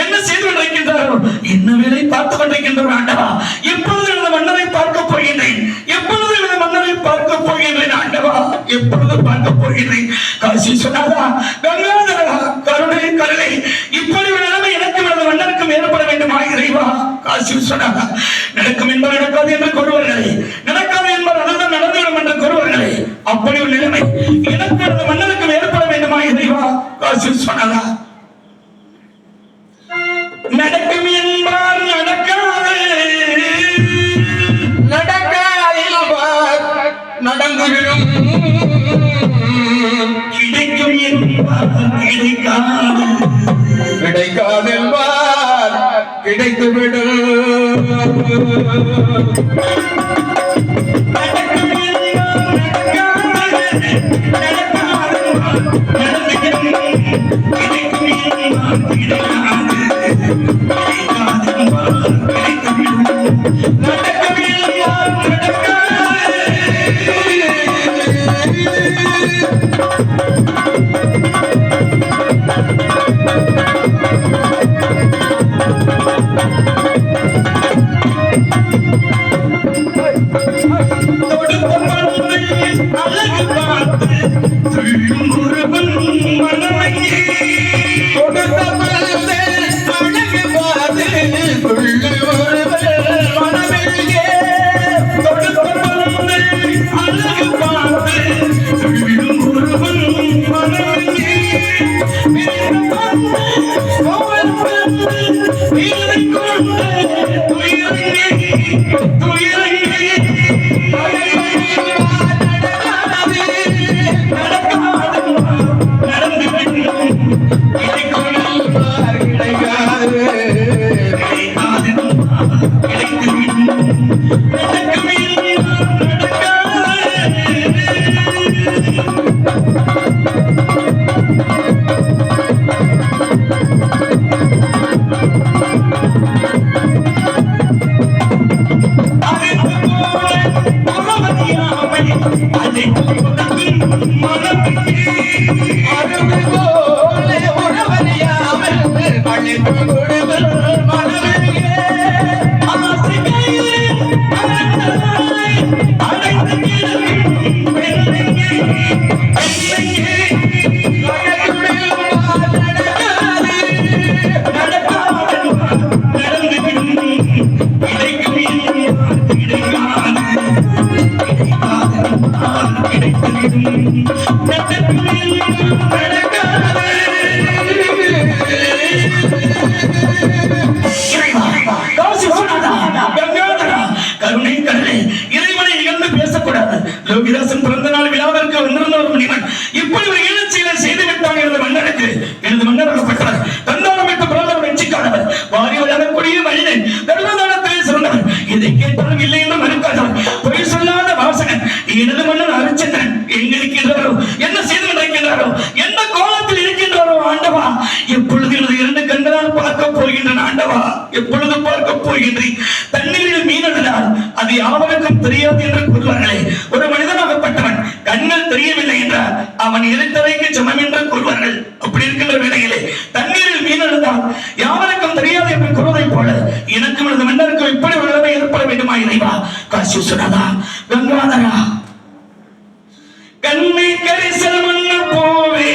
என்ன செய்து கொண்டிருக்கின்றாரோ, என்ன வேலை பார்த்துக் கொண்டிருக்கின்றோம் ஆண்டவா. எப்பொழுது எனது மன்னரை பார்க்க போகின்றேன், எப்பொழுது எனது மன்னரை பார்க்க போகின்றேன் ஆண்டவா, எப்பொழுது பார்க்க போகின்றேன். காசி சொன்னாரா, கங்காதரா, கருணை கருணை, இப்படி ஒரு நிலைமை எனக்கு எனது மன்னருக்கும் ஏற்பட வேண்டுமா இறைவா. காசி சொன்னாரா, நடக்கும் என்பது நடக்காது என்று கூறுவார்களே, நடக்காது என்பது அதுதான் நடந்துவிடும் என்று கூறுவார்களே, அப்படி ஒரு நிலைமை எனக்கு எனது மன்னருக்கும் ஏற்பட வேண்டுமா இறைவா. காசி சொன்னாரா, நடக்கும் என்பார் நடக்காது, நடக்காதில்பார் நடந்துவிடும், கிடைக்கும் என்பார் கிடைக்காது, கிடைக்காதென்பார் கிடைத்துவிடும். லோகிதாசன் பிறந்த நாள் விழாவிற்கு வந்திருந்த ஒரு மனிதன் இப்படி ஒரு ஈழச்செயலை செய்து விட்டான். எனது மன்னருக்கு, எனது மன்னராகப்பட்டவர், தந்தாரமிட்டு பிறந்தவர், வெற்றிக்கானவர், வாரி வளரக்கூடிய மனிதன், தர்மதானத்திலே சிறந்தவர், இதை கேட்டாலும் இல்லை என்று மறுக்காதவர், பொய் சொல்லாத வாசகன், எனது மன்னன் அரிச்சந்திரன் எங்க இருக்கின்றாரோ, என்ன செய்து கொண்டிருக்கின்றாரோ, எந்த கோலத்தில் இருக்கின்றாரோ ஆண்டவா, எப்பொழுது எனது இரண்டு கண்களால் பார்க்க போகின்றன ஆண்டவா, எப்பொழுது பார்க்க போகின்றேன். தண்ணீரில் மீனெழுதால் அது யாவருக்கும் தெரியாது என்று கூறுவார்களே, ஒரு மனிதனாகப்பட்டவன் கண்கள் தெரியவில்லை என்றால் அவன் எரித்தவைக்கு சமம் என்று கூறுவார்கள். அப்படி இருக்கின்ற வேளையிலே தண்ணீரில் மீனெழுதால் யாவருக்கும் தெரியாது என்று கூறுவதை போல எனக்கும் எனது மன்னருக்கும் இப்படி ஒரு நிலைமை ஏற்பட வேண்டுமா இறைவா. காசி சொன்னதா, கங்காதரா, கண்ணை கரிசல் மன்ன போவே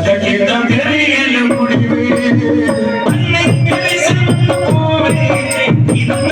கதைக்குத்தான் தெரியல முடிவு அன்னை கரிசல் போவே இன்னும்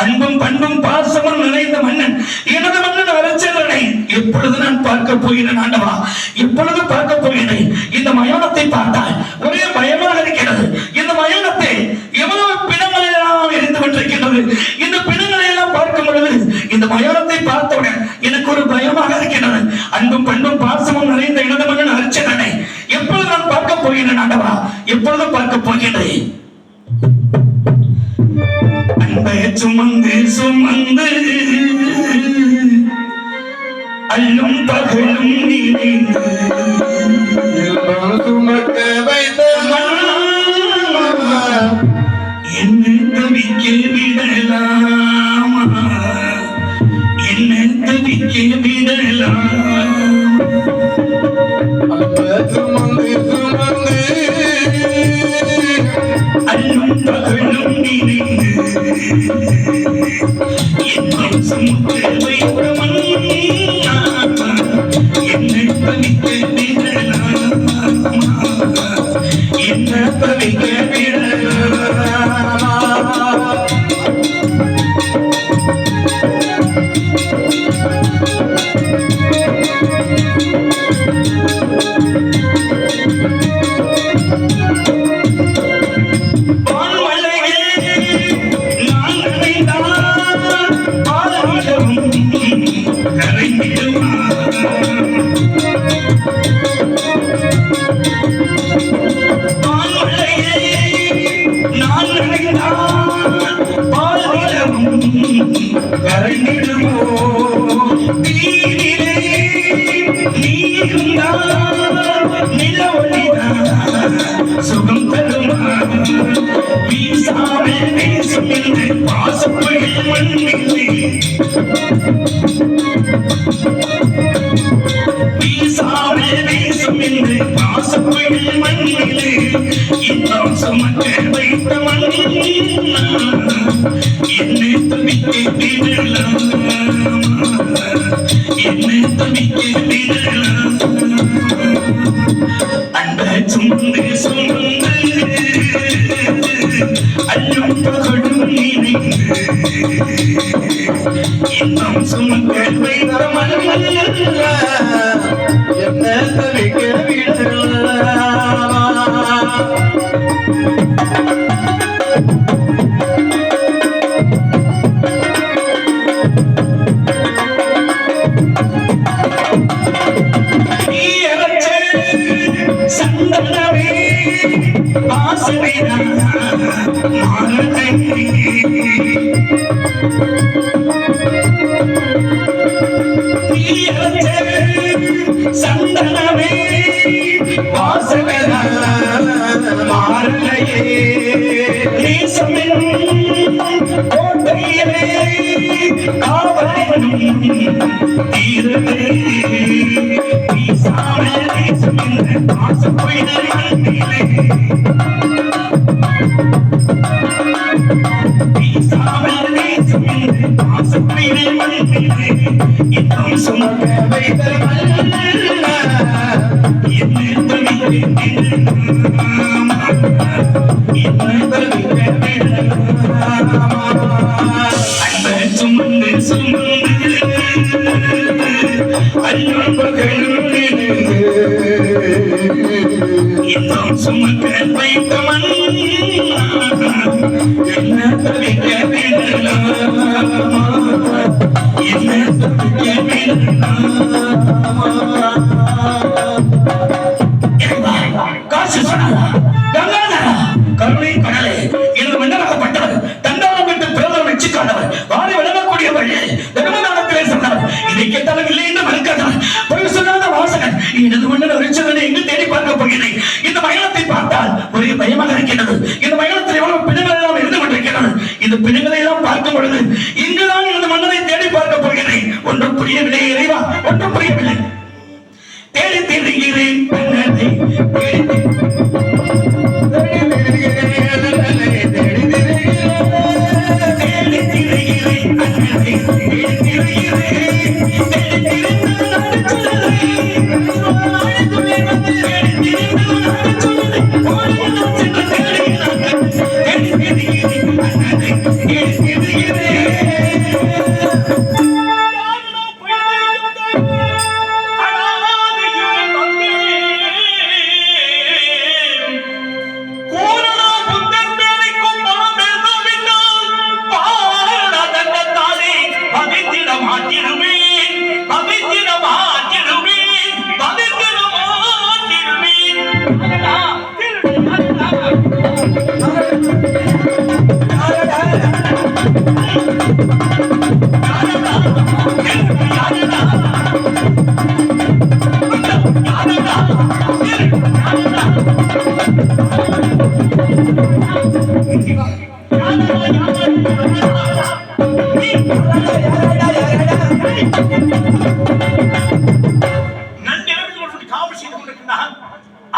அன்பும் பண்பும் பாசமும் நிறைந்த மன்னன் எனது மன்னன் அரசனை எப்பொழுது நான் பார்க்க போகிறேன் ஆண்டவா, எப்பொழுது பார்க்க போகிறேன்? இந்த மயானத்தை பார்த்தால் ஒரே பயமாக இருக்கிறது. இந்த மயானத்தை எவ்வளவு பிணங்களை எல்லாம் எரிந்து கொண்டிருக்கின்றது. இந்த பிணங்களை எல்லாம் பார்க்கும் பொழுது இந்த மயானத்தை பார்த்தவுடன் எனக்கு ஒரு பயமாக இருக்கிறது. அன்பும் பண்பும் பாசமும் நிறைந்த எனது மன்னன் அரசனை எப்பொழுது நான் பார்க்க போகிறேன் ஆண்டவா, எப்பொழுது பார்க்க போகிறேன்? அன்பை சுமந்து சுமந்து அல்லும் பகலும் நினைந்து சுமக்க வைத்த என்ன தவிக்க விடலாமா, என்ன தவிக்க விடலாமா. சுமந்து சுமந்து அல்லும் பகலும் நினைந்து இன்னும் சுமக்க வைத்த என்ன தவிக்க விடலாமா, என்ன தவிக்க விடலாமா. சுகம் தருமா வீசாமல் வீசும் என்று பாசப்படும் மண்ணிலே, வீசாமல் வீசும் என்று பாசப்படும் மண்ணிலே இன்னும் சுமக்க வைத்த மண்ணில் என்னை தவிக்க விடலாமா, என்னை தவிக்க விடலாமா. அன்பை சுமந்து சுமந்து அல்லும் பகலும் நினைந்து இன்னும் சுமக்க வைத்த மண்ணில் என்னை தவிக்க விடலாமா. சந்தனமே வாசனையா மாறனை சந்தனமே வாசனையா மாறனையே நேசமின் கோட்டையிலே கருணை கடலே எனது மன்னராகப்பட்டவர் தண்டாளம் என்று பிறந்தவர் வெற்றிக்கானவர் வாரி வழங்கக்கூடிய வழி தர்மதானத்திலே சொன்னார். இதை கேட்டாலும் இல்லை என்று மறுக்கிறார். பொய் சொல்லாத வாசகன் எனது மன்னன் ரிச்சதனை எங்கு தேடி பார்க்க போகிறேன். இந்த மயணத்தை பார்த்தால் ஒரே பயமாக இருக்கின்றது. இந்த மயணத்தில் எவ்வளவு பிணங்கள் எல்லாம் இருந்து கொண்டிருக்கிறது. இந்த பிணங்களை எல்லாம் பார்க்கும் பொழுது இங்குதான் எனது மன்னனை தேடி பார்க்க போகிறேன். ஒன்றும் புரியவில்லை இறைவா, ஒன்றும் புரியவில்லை. தேடி தேடுகிறேன்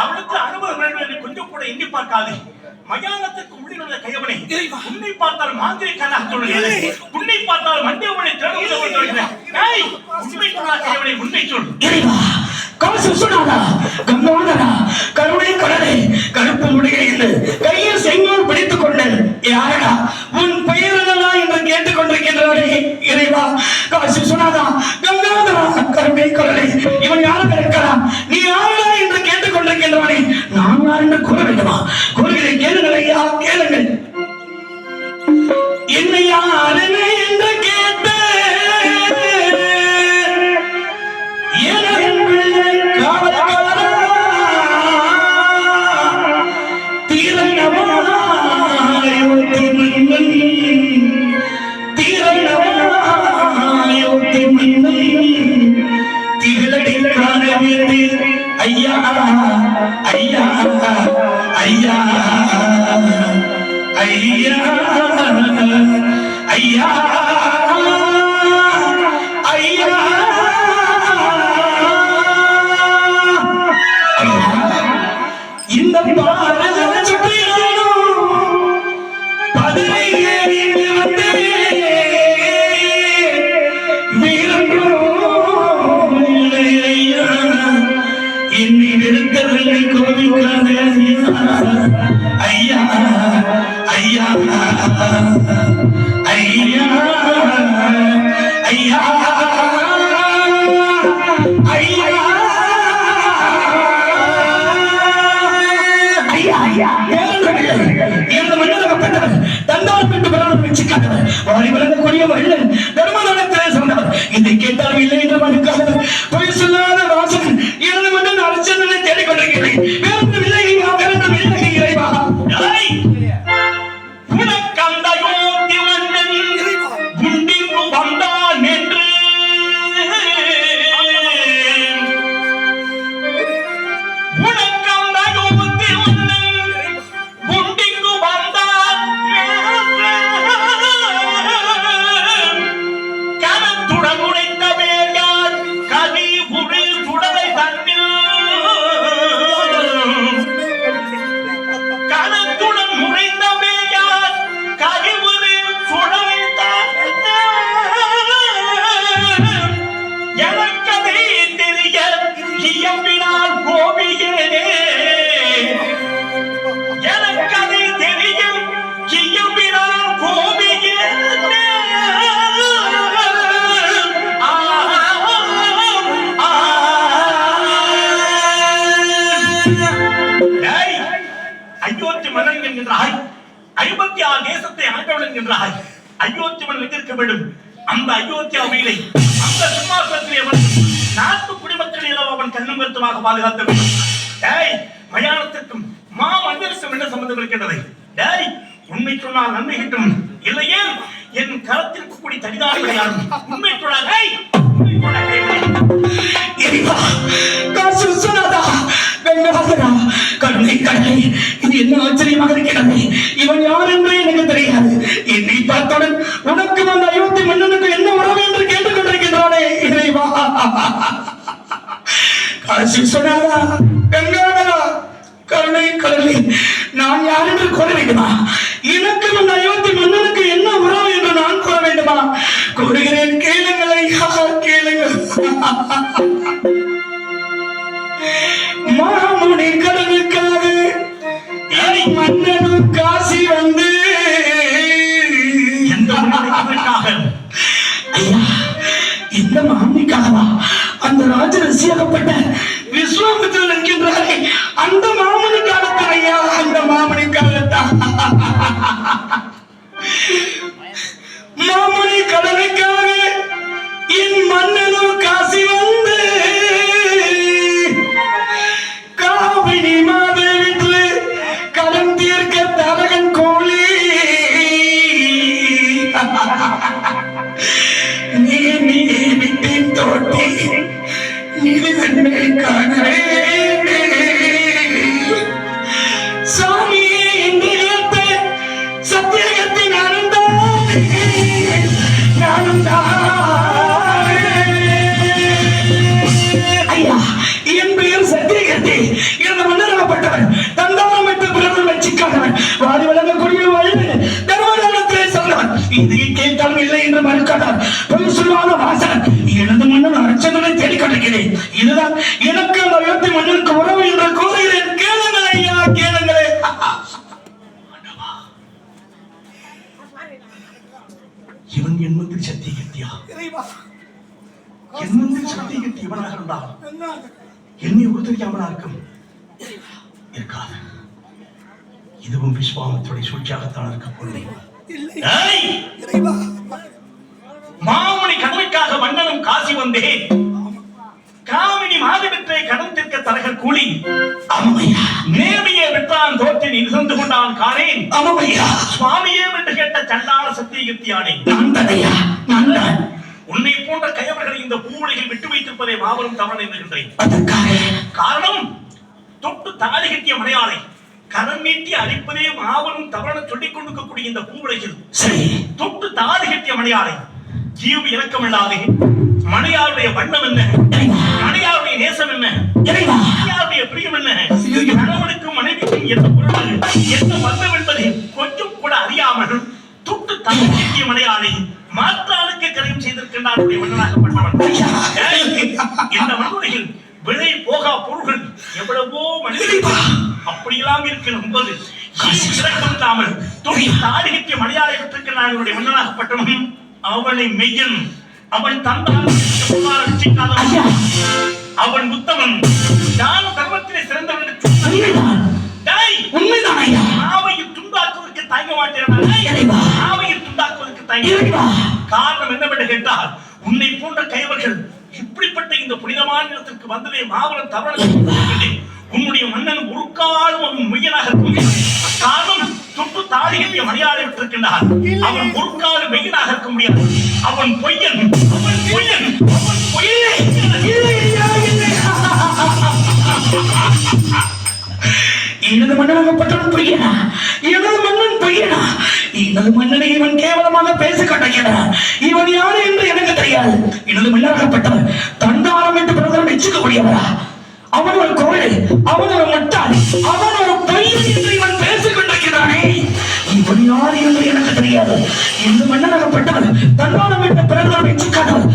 அவளுக்கு அனுபவம் வேண்டும் என்று கொஞ்சம் கூட எண்ணி பார்க்காது. மயானத்துக்கு உள்ளில் உள்ள கையவனை உன்னை பார்த்தால் மாந்திரிகனாக சொல்லுகிறது. உன்னை பார்த்தால் மண்டியவனை திறவுள்ளவன் சொல்கிறார். உண்மை சொன்னால் கையவனை உண்மை சொல். காசு சொன்னாரா கங்காதரா கருணை கடலை கருப்பு முடிகிறது கையில் செங்கோல் பிடித்துக் கொண்டு யாரடா உன் பெயரா என்று கேட்டுக் கொண்டிருக்கின்றாரே இறைவா. காசு சொன்னாரா கங்காதரா கருணை கடலை இவன் யாரும் இருக்கலாம். நீ யாரடா என்று கேட்டுக் கொண்டிருக்கின்றானே நான் யார் என்று கூற வேண்டுமா? கூறுகிறேன், கேளுங்கள் ஐயா, கேளுங்கள். என்னை யாருமே என்று கேட்டு ஐயா ஐயா ஐயா ஐயா ஐயா ஐயா இந்த பாரத சுற்றிலும் பதிலே வந்து என்னை வெறுத்தவர்களை கோவிக்காத ஐயா ஐயா ஐயா ஐயா ஐயா எனது மன்னராகப்பட்டவர் தந்தால் பெற்று பெறாமல் வெற்றிக்காட்டவர் வாரி வழங்கக்கூடிய வள்ளல் தர்மதானத்திலே சொன்னவர். இதை கேட்டாலும் இல்லை என்று மறுக்காதவர் பொய் சொல்லாத வாசகன் எனது மன்னன் அர்ச்சனை தேடிக்கொண்டிருக்கிறேன். வேறொன்றும் இல்லை ஐயா, வேறொன்றும் இல்லை இறைவா. உனக்கந்த யோகி மன்னன் குண்டிக்கு வந்தான் என்று எனக்கதை தெரிய இயம்பினால் கோபியே எனக்கதை தெரியும் இயம்பினால் கோபியே அயோத்தி மன்னன் என்கின்றாய் 56 தேசத்தை ஆண்டவன் என்கின்றாய் அயோத்தி மன்னன் எங்கிருக்க வேண்டும் அந்த அயோத்தியாவிலே அந்த சிம்மாசனத்திலே அவன் நாட்டு குடிமக்களை அவன் கண்ணும் கருத்துமாக பாதுகாத்த வேண்டும் மயானத்திற்கும் மந்திரத்துக்கும் என்ன சம்பந்தம் இருக்கின்றது உண்மை சொன்னால் நன்மை கிட்டும் இல்லையே என் கரத்திற்கு கூடி தனிதாக கிடையாது உண்மை சொன்னாங்க இது என்ன ஆச்சரியமாக இருக்கிறது இவன் யார் என்று எனக்கு தெரியாது என்னை பார்த்தவுடன் உனக்கு அந்த அயோத்தி மன்னனுக்கு என்ன உறவு என்று கேட்டுக் கொண்டிருக்கின்றானே இறைவா காசி சொன்னாரா கங்காதரா கருணை கடலே நான் யார் என்று கூற வேண்டுமா எனக்கு அந்த அயோத்தி மன்னனுக்கு என்ன உறவு என்று நான் கூற வேண்டுமா கூறுகிறேன் கேளுங்களை கேளுங்கள் மாமுனி கடலுக்காக மன்னனும் காசி வந்து எந்த ஐயா இந்த மாமுனிக்காகவா அந்த ராஜரசியாகப்பட்ட விஸ்வாமித்திரன் என்கின்றாரே அந்த மாமுனிக்காகத்தான் ஐயா அந்த மாமுனிக்காகத்தான் மாமுனி கடலுக்காக என் மன்னனும் காசி வந்து காவிரி மாதவிட்டு கடன் தீர்க்க தரகன் கோழி நீ விட்டேன் தோட்டி இது கண்ணை காணவே சாமியே என்று கேட்ட சத்தியகத்தை நானும் ஐயா என் பெயர் சத்தியகத்தை எனது மன்னராகப்பட்டவன் தந்தாரம் என்ற பிறகு வச்சிக்காதவன் வாரி வழங்கக்கூடிய வயது தர்மதானத்திலே சொன்னவன் இது கேட்டாலும் இல்லை என்று மறுக்காதார் பொய் சொல்லாத வாசகன் எனது மன்னன் அர்ச்சனை தேடிக்கொண்டிருக்கிறேன் இதுதான் எனக்கு அந்த அயோத்தி மன்னனுக்கு உறவு என்று கூறுகிறேன் கேளுங்கள் ஐயா கேளுங்களே இவன் என்மந்தில் சத்தியகத்தியா என்மந்தில் சத்தியகத்தி இவனாக இருந்தால் என்னை உறுதியாமலா இருக்கும் இருக்காது இதுவும் விஸ்வாமத்துடைய சூழ்ச்சியாகத்தான் இருக்க போகிறேன் மாமுனி கடமைக்காக மன்னனும் காசி வந்தேன் காமினி மாதவிற்றை கடன் தீர்க்க தரகர் கூலி அம்மையா நேமியே விட்டான் தோற்றின் இருந்து கொண்டான் காணேன் அம்மையா சுவாமியே என்று கேட்ட சண்டாள சத்தியகத்தியானே நான் தடையா நான் உன்னை போன்ற கயவர்களை இந்த பூவுலகில் விட்டு வைத்திருப்பதை மாபெரும் தவறு என்கின்றேன் காரணம் தொட்டு தாலி கட்டிய மலையாளை கரம் நீட்டி அடிப்பதே மாபெரும் தவறு சொல்லிக் கொண்டிருக்கக்கூடிய இந்த பூவுலகில் தொட்டு தாலி கட்டிய மலையாளை ஜீவ இறக்கமில்லாதே மணியாருடைய வண்ணம் என்ன மணியாருடைய நேசம் என்ன மணியாருடைய பிரியம் என்ன கணவனுக்கும் மனைவிக்கும் என்ன பொருள் என்ன பந்தம் என்பதை கொஞ்சம் கூட அறியாமல் தொட்டு தாழ்த்திய மலையாளை மாற்றாளுக்கு கரையும் செய்திருக்கின்றார் மன்னனாகப்பட்டவன் இந்த மண்ணுலகில் விலை போகா பொருள்கள் எவ்வளவோ மனிதர்கள் அப்படியெல்லாம் இருக்கணும் போது இறக்கம் இல்லாமல் தொட்டு தாழ்த்திய மலையாளை விட்டிருக்கிறார் மன்னனாகப்பட்டவன் அவனை மெய்யன் அவன் தந்தான் அவன் உத்தமன் ஞான தர்மத்திலே சிறந்தவன் உண்மைதான் ஆவையில் துண்டாக்குவதற்கு தயங்க மாட்டேன் ஆவையில் துண்டாக்குவதற்கு தயங்க காரணம் என்னவென்று கேட்டால் உன்னை போன்ற கைவர்கள் இப்படிப்பட்ட இந்த புனிதமான இடத்திற்கு வந்ததே மாபெரும் தவறு உன்னுடைய மன்னன் ஒரு காலம் அவன் மெய்யனாக காரணம் தொட்டு தாடி கட்டிய மலையாளை விட்டிருக்கின்றார் அவன் ஒரு காலம் மெய்யனாக இருக்க முடியாது அவன் பொய்யன் அவன் பொய்யன் அவன் பொய்யன் எனது மன்னனாகப்பட்டவன் பொய்யனா எனது மன்னன் பொய்யனா எனது மன்னனை இவன் கேவலமாக பேச கட்டக்கிறான் இவன் யாரு என்று எனக்கு தெரியாது எனது மன்னனாகப்பட்டவன் தண்டாரம் என்று பிரதமர் மெச்சுக்கக்கூடியவரா அவன் ஒரு கோழை அவன் ஒரு முட்டாள் அவன் ஒரு பொய்யன் என்று இவன் பேசிக் கொண்டிருக்கிறானே இவன் யாரு என்று எனக்கு தெரியாது இந்த மன்னனாகப்பட்டவன் தண்டாரம் என்ற பிரதமர் மெச்சுக்காதவன்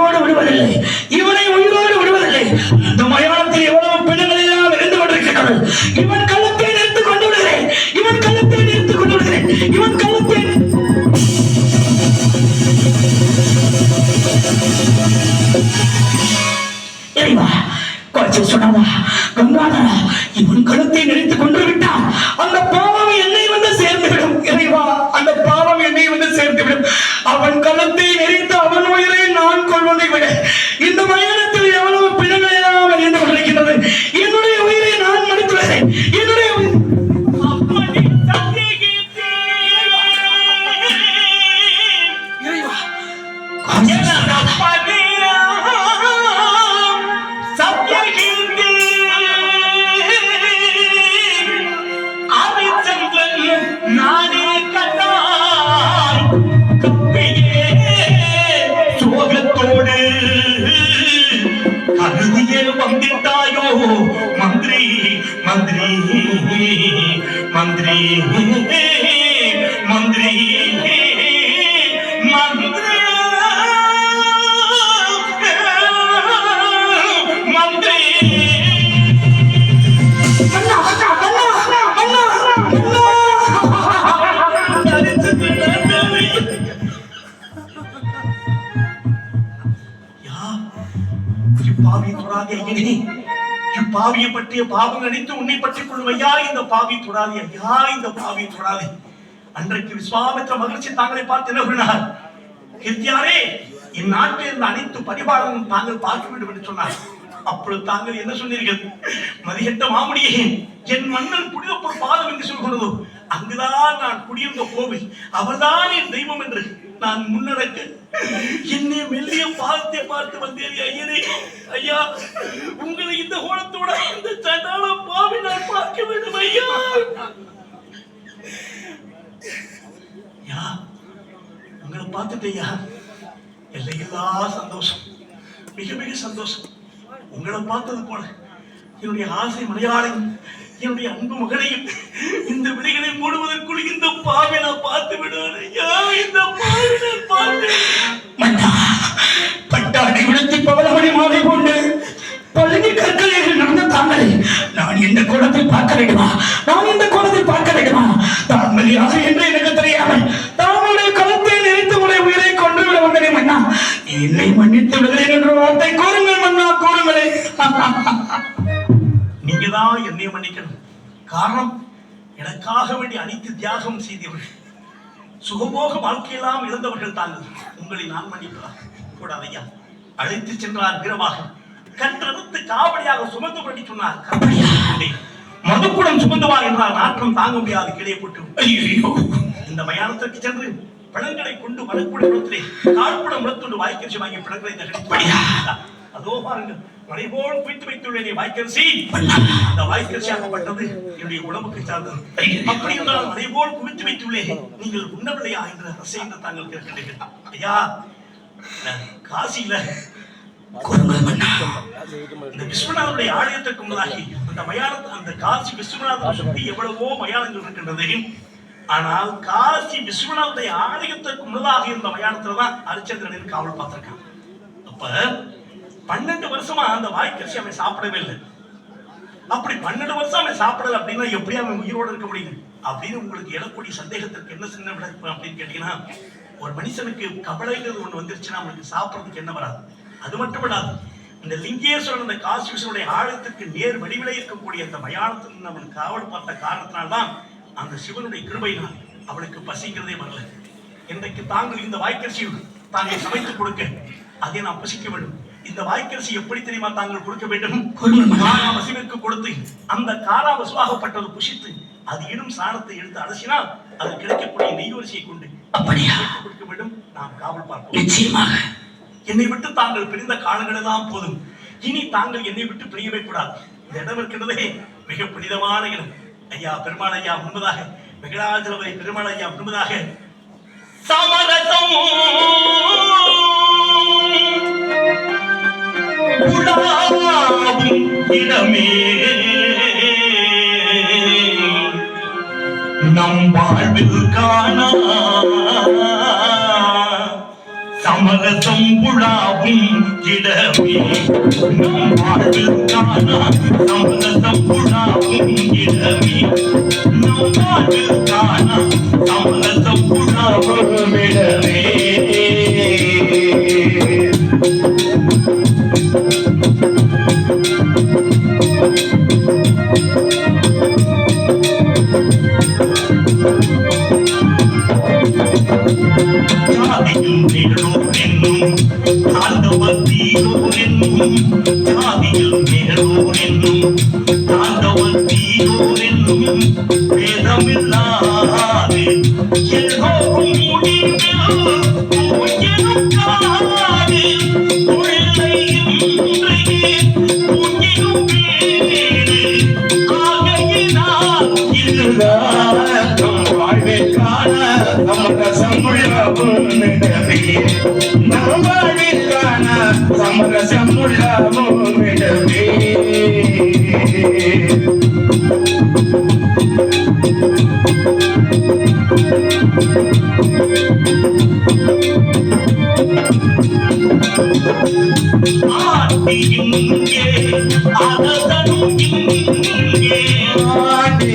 உயிரோடு விடுவதில்லை, இவனை உயிரோடு விடுவதில்லை. இந்த மயானத்தில் எவ்வளவு பிணங்கள் எல்லாம் இருந்து கொண்டிருக்கிறது. இவன் கழுத்தை நிறுத்திக் கொண்டு விடுகிறேன், இவன் கழுத்தை நிறுத்திக் கொண்டு விடுகிறேன், இவன் கழுத்தை. இறைவா, கொஞ்சம் சொன்னாதா கங்காதரா, இவன் கழுத்தை நிறுத்திக் கொண்டு விட்டான். அந்த பாவம் என்னை வந்து சேர்ந்துவிடும். இறைவா, அந்த பாவம் என்னை வந்து சேர்ந்துவிடும். அவன் கழுத்தை நெறித்து அவன் உயிரை நான் கொள்வதை விட இந்த மயானத்தில் எவ்வளவு பிணங்கள் எல்லாம் அறிந்து கொண்டிருக்கிறது. என்னுடைய உயிரை நான் மறுத்துள்ளேன். என்னுடைய வந்திட்டாயோ மந்திரி மந்திரி மந்திரி மந்திரி மந்திரி மந்திரி. பாவி தொடாதே ஐயனே, பாவியை பற்றிய பாவம் நினைத்து உன்னை பற்றிக் கொள்ளும் ஐயா. இந்த பாவி தொடாதே ஐயா, இந்த பாவி தொடாதே. அன்றைக்கு விஸ்வாமித்திர மகிழ்ச்சி தாங்களை பார்த்து என்ன கூறினார்? கிருத்தியாரே, இந்நாட்டில் இருந்த அனைத்து பரிபாலனும் தாங்கள் பார்க்க வேண்டும் என்று சொன்னார். அப்பொழுது தாங்கள் என்ன சொன்னீர்கள்? மதியட்ட மாமுடியே, என் மன்னன் குடியப்பொரு பாதம் என்று சொல்கிறதோ அங்குதான் நான் குடியிருந்த கோவில், அவர்தான் என் தெய்வம் என்று நான் முன்னடக்க என்னை மெல்லிய பாதத்தை பார்த்து வந்தேன் ஐயனே. ஐயா, உங்களை இந்த கோலத்தோட இந்த சண்டாள பாவி நான் பார்க்க வேண்டும் ஐயா. உங்களை பார்த்துட்டேயா, எல்லையில்லா சந்தோஷம், மிக மிக சந்தோஷம். உங்களை பார்த்தது போல என்னுடைய ஆசை மலையாளையும் என்னுடைய அன்பு மகளையும் இந்த விதைகளை மூடுவதற்குள் இந்த பாவை நான் பார்த்து விடுவேன் ஐயா. இந்த பாவை நான் பார்த்து பட்டாடை விடுத்து பவளமணி மாலை கொண்டு பழனி கற்களில் நடந்த தாங்களே, நான் இந்த கோலத்தை பார்க்க வேண்டுமா? நான் இந்த கோலத்தை பார்க்க வேண்டுமா? தாங்கள் யார் என்று எனக்கு தெரியாமல் தாங்களுடைய களத்தை நினைத்து உடைய உயிரை கொண்டு விட வந்தனே மன்னா. என்னை மன்னித்து விடுகிறேன் என்ற வார்த்தை கூறுங்கள் மன்னா, கூறுங்களே. நீங்கதான் என்னை மன்னிக்கணும். காரணம், எனக்காக வேண்டி அனைத்து தியாகம் செய்தவர்கள், சுகமோக வாழ்க்கையெல்லாம் இழந்தவர்கள் தாங்கள். உங்களை நான் மன்னிப்பதா கூடாது ஐயா. அழைத்து சென்றார் வீரமாக, கன்றெடுத்து காவடியாக சுமந்து பண்ணி சொன்னார். மதுக்குடம் சுமந்துவா என்றால் நாட்டம் தாங்க முடியாது, கீழே போட்டு இந்த மயானத்திற்கு சென்று பழங்களை கொண்டு மலக்குடத்திலே காழ்ப்புடம் முளத்துண்டு வாய்க்கரிசி வாங்கி பழங்களை தகடிப்படியா. அதோ பாருங்கள், மலை போல் குவித்து வைத்துள்ளேனே வாய்க்கரிசி. அந்த வாய்க்கரிசியாகப்பட்டது என்னுடைய உடம்புக்கு சார்ந்தது. அப்படி என்றால் மலை போல் குவித்து வைத்துள்ளேன், நீங்கள் உண்ணவில்லையா என்று அரசை என்று தாங்கள் கேட்கின்றீர்கள். ஐயா, காசியில இந்த விஸ்வநாதனுடைய ஆலயத்திற்கு முன்னதாகி அந்த மயானத்தை, அந்த காசி விஸ்வநாதனை சுற்றி எவ்வளவோ மயானங்கள் இருக்கின்றது. ஆனால் காசி விஸ்வநாதனுடைய ஆலயத்திற்கு முன்னதாக இருந்த மயானத்துலதான் ஹரிச்சந்திரனின் காவல் பார்த்திருக்கான். அப்ப 12 வருஷமா அந்த வாய்க்கரிசி அவன் சாப்பிடவே இல்லை. அப்படி 12 வருஷம் அவன் சாப்பிடல அப்படின்னா எப்படி அவன் உயிரோடு இருக்க முடியும் அப்படின்னு உங்களுக்கு எழக்கூடிய சந்தேகத்திற்கு என்ன சின்ன அப்படின்னு கேட்டீங்கன்னா, ஒரு மனுஷனுக்கு கவலைங்கிறது ஒண்ணு வந்துருச்சுன்னா அவனுக்கு சாப்பிடறதுக்கு என்ன வராது. அது மட்டும் விடாது, இந்த லிங்கேஸ்வரன் அந்த காசி விஸ்வனுடைய ஆழத்துக்கு நேர் வடிவிலே இருக்கக்கூடிய அந்த மயானத்தில் அவன் காவல் பார்த்த காரணத்தினால்தான் அந்த சிவனுடைய கிருபையினால் அவளுக்கு பசிக்கிறதே வரல. இன்றைக்கு தாங்கள் இந்த வாய்க்கரிசி தாங்கள் சமைத்து கொடுக்க அதை நான் பசிக்க வேண்டும். இந்த வாய்க்கரிசி எப்படி தெரியுமா தாங்கள் கொடுக்க வேண்டும்? காராவசுவிற்கு கொடுத்து அந்த காராவசுவாகப்பட்டது புசித்து அது இடும் சாணத்தை எடுத்து அலசினால் அது கிடைக்கக்கூடிய நெய்வரிசையை கொண்டு அப்படியா கொடுக்க வேண்டும். நாம் காவல் பார்ப்போம். நிச்சயமாக என்னை விட்டு தாங்கள் பிரிந்த காலங்கள் எல்லாம் போதும். இனி தாங்கள் என்னை விட்டு பிரியவே கூடாது. இந்த இடம் இருக்கின்றதே மிக புனிதமான இடம். ஐயா பெருமாள் ஐயா முன்பதாக, வெங்கடாஜலபதி பெருமாள் ஐயா முன்பதாக சமரசம் இடமே நம் வாழ்வில் காண சமரசம் புழாவும் இடமே நம் வாழ்வில் காணா சமரசம் புழாவும் இடமே நம் வாழ்வில் காணா சமரசம் புழாவும் இடமே ஜாதியும் மேலோர் என்னும் தாண்டவர் தீயோர் என்னும் ஜாதியில் மேலோர் என்னும் தாண்டவர் தீயோர் என்னும் வேதமில்லாது எல்லோரும் முடிவில் பூஜ்யம் காது கொள்ளை இன்றையே பூஜ்யம் வேறு ஆகையினால் இதுதான் வாழ்விற்கான சமரசமுள்ளமிடமே ஆட்டி இங்கே அரசனும் இங்கே ஆட்டி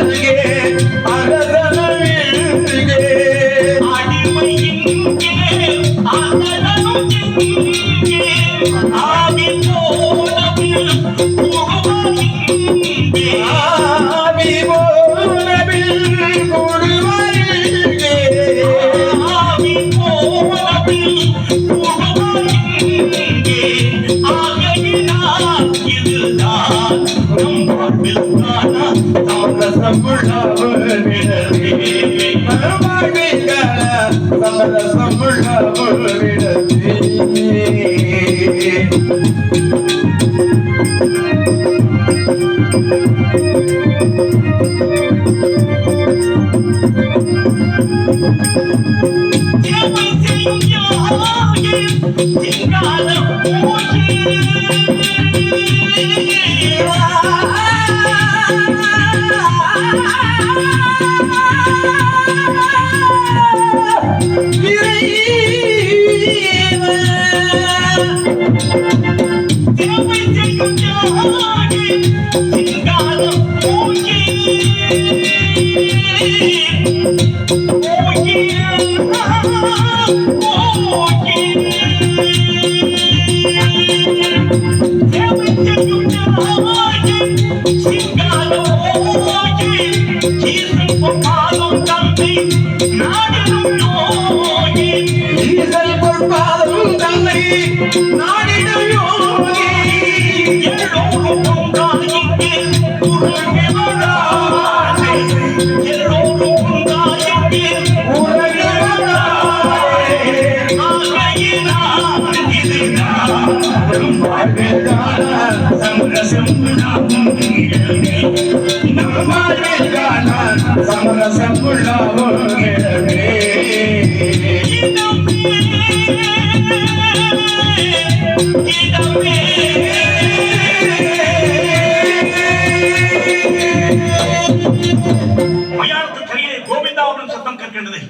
இங்கே அரசனும் இங்கே அடிமை இங்கே அரசனும் இங்கே ஆதி போனவில் புகழ் இங்கே ஆதி போனவில் புகழ் இங்கே ஆதி போனவில் புகழ் இங்கே ஆகையினால் இதுதான் நம் வாழ்வில் காணா சமரசமுள்ளமிடமே வாழ்வில் காணா சமரசமுள்ளமிடமே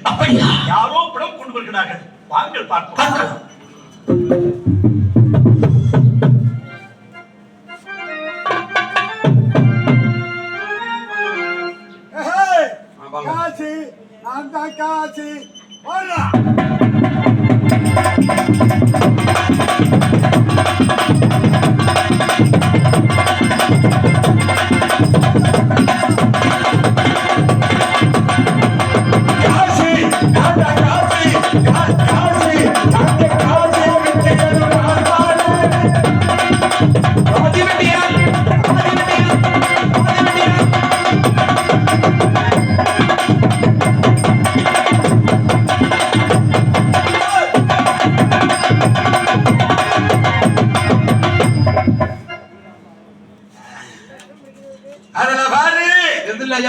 அப்படியா? யாரோ படம் கொண்டு வருகிறார்கள், வாங்கள் பார்ப்போம். காசி அந்த காசி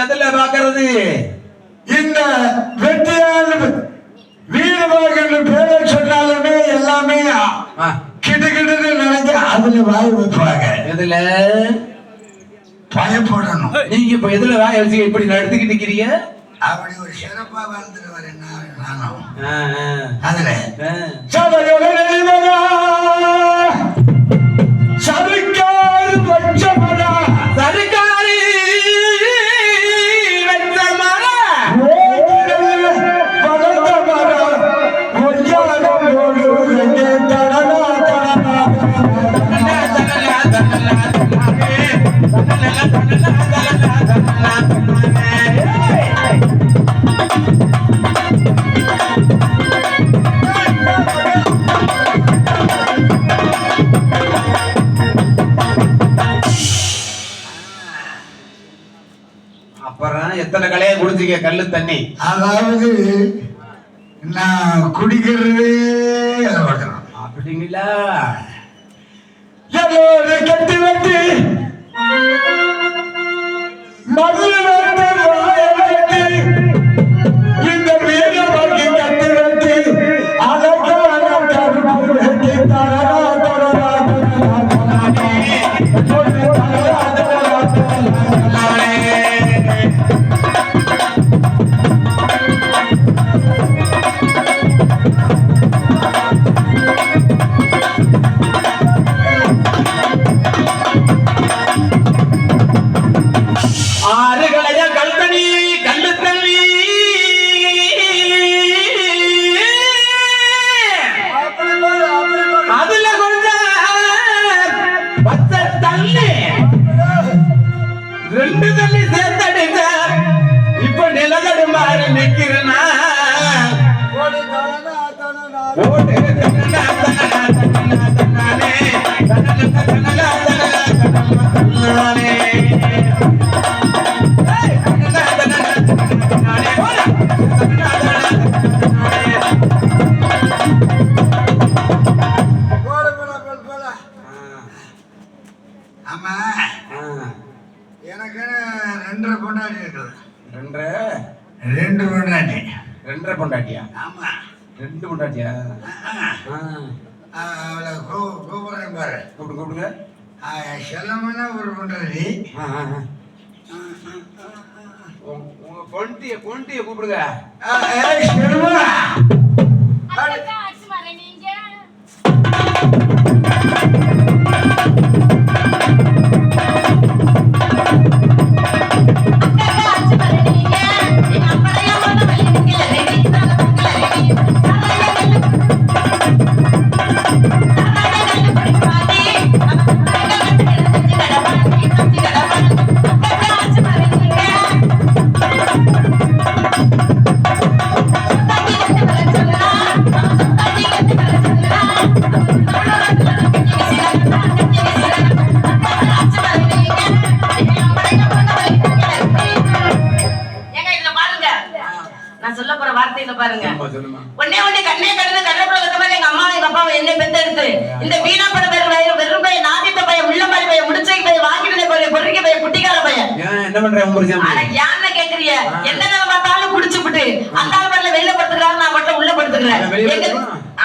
எதுல பாக்குறது? இந்த வெற்றியால் வீரவார்கள் பேரை சொன்னாலுமே எல்லாமே கிடுகிடுன்னு நினைக்க அதுல வாய் வைப்பாங்க. எதுல பயப்படணும். நீங்க இப்ப எதுல வாய் வச்சு இப்படி நடத்திக்கிட்டு நிக்கிறீங்க? அப்படி ஒரு சிறப்பா வாழ்ந்துட்டு வரேன் நானும். ஆ, ஆ. அதுல ஆ. சருக்காரு பட்சமரா சருக்காரி வெச்ச மரம். வளர்ந்த மரம் ஒய்யாரம் ஓடுவதே தடலா தடலா அப்புறம் எத்தனை கலையை குடிச்சிக்க கல்லு தண்ணி. அதாவது நான் குடிக்கிறது அப்படிங்களா? எல்லோரும் கட்டி வெட்டி மதுரை வெட்டி வாழை வெட்டி இந்த வீர வாங்கி கட்டி வெட்டி அழகான கரும்பு வெட்டி தரலா தரலா ஆறு கலைய கல் தண்ணி கல்லு தண்ணி அதுல கொஞ்சம் பச்சை தண்ணி 2 தண்ணி சேர்த்தடிங்க. இப்ப நிலகடு மாறி நிக்கிறனா ஓடு ஆமா எனக்கு 2 பொண்டாட்டி இருக்குது. 2 பொண்டாட்டி. 2 பொண்டாட்டியா? ஆமா 2 பொண்டாட்டியா? அவளை கூப்பிடுறேன் பாரு. கூப்பிடுங்க. செல்லமான ஒரு பொண்டாட்டி. உங்க பொண்டிய கூப்பிடுங்க. செல்வா பாருங்க. ஒண்ணே ஒண்ணே கண்ணே கண்ணு கண்ணப்புல வைக்க மாதிரி எங்க அம்மா எங்க அப்பா என்ன பெத்தெடுத்து இந்த வீணா பட வெறும் பையன் நாட்டித்த பையன் உள்ள மாதிரி பையன் முடிச்சை பையன் வாங்கிட்டு பையன் பொறுக்க பையன் குட்டிக்கார பையன். என்ன பண்றேன்? ஆனா யாருன்னு கேக்குறீங்க? எந்த நேரம் பார்த்தாலும் குடிச்சுப்புட்டு அந்த ஆள் வரல வெளில படுத்துக்கிறாரு, நான் மட்டும் உள்ள படுத்துக்கிறேன்.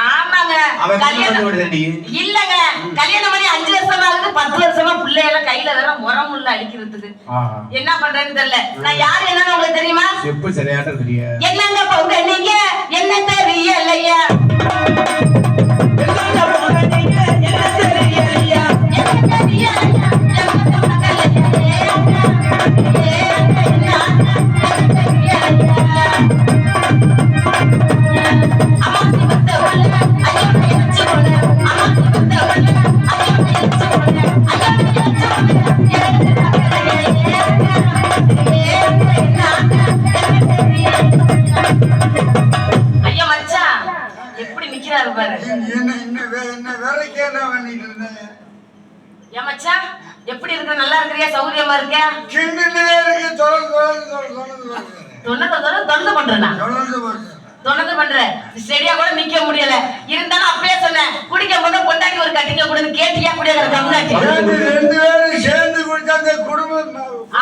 ஆமாங்க. இல்லங்க கல்யாணம் பண்ணி 5 வருஷமா இருக்கு, 10 வருஷமா பிள்ளையெல்லாம் கையில வேற முறமுள்ள அடிக்கிறதுக்கு என்ன பண்றேன்னு தெரியல. நான் யாரு என்னன்னு உங்களுக்கு தெரியுமா? என்னங்க போங்க நீங்க என்ன தெரியலையா? ஐயா மச்சான் எப்படி நிக்கிறாரு பாரு. என்ன வேலைக்கே நான் பண்ணிட்டு இருந்தேன். ஏன் மச்சான் எப்படி இருக்க? நல்லா இருக்கிறியா? சௌகரியமா இருக்கியா? தொண்ணு பண்றேன் தொண்ணது பண்றேன். சரியா கூட நிக்க முடியல. இருந்தாலும் அப்பயே சொன்னேன் குடிக்கும் போது பொண்டாட்டி ஒரு கட்டிங்க கொடுத்து கேட்டியா குடிக்கிற தமிழ்நாட்டு 2 பேரும் சேர்ந்து குடிச்சா அந்த குடும்பம்.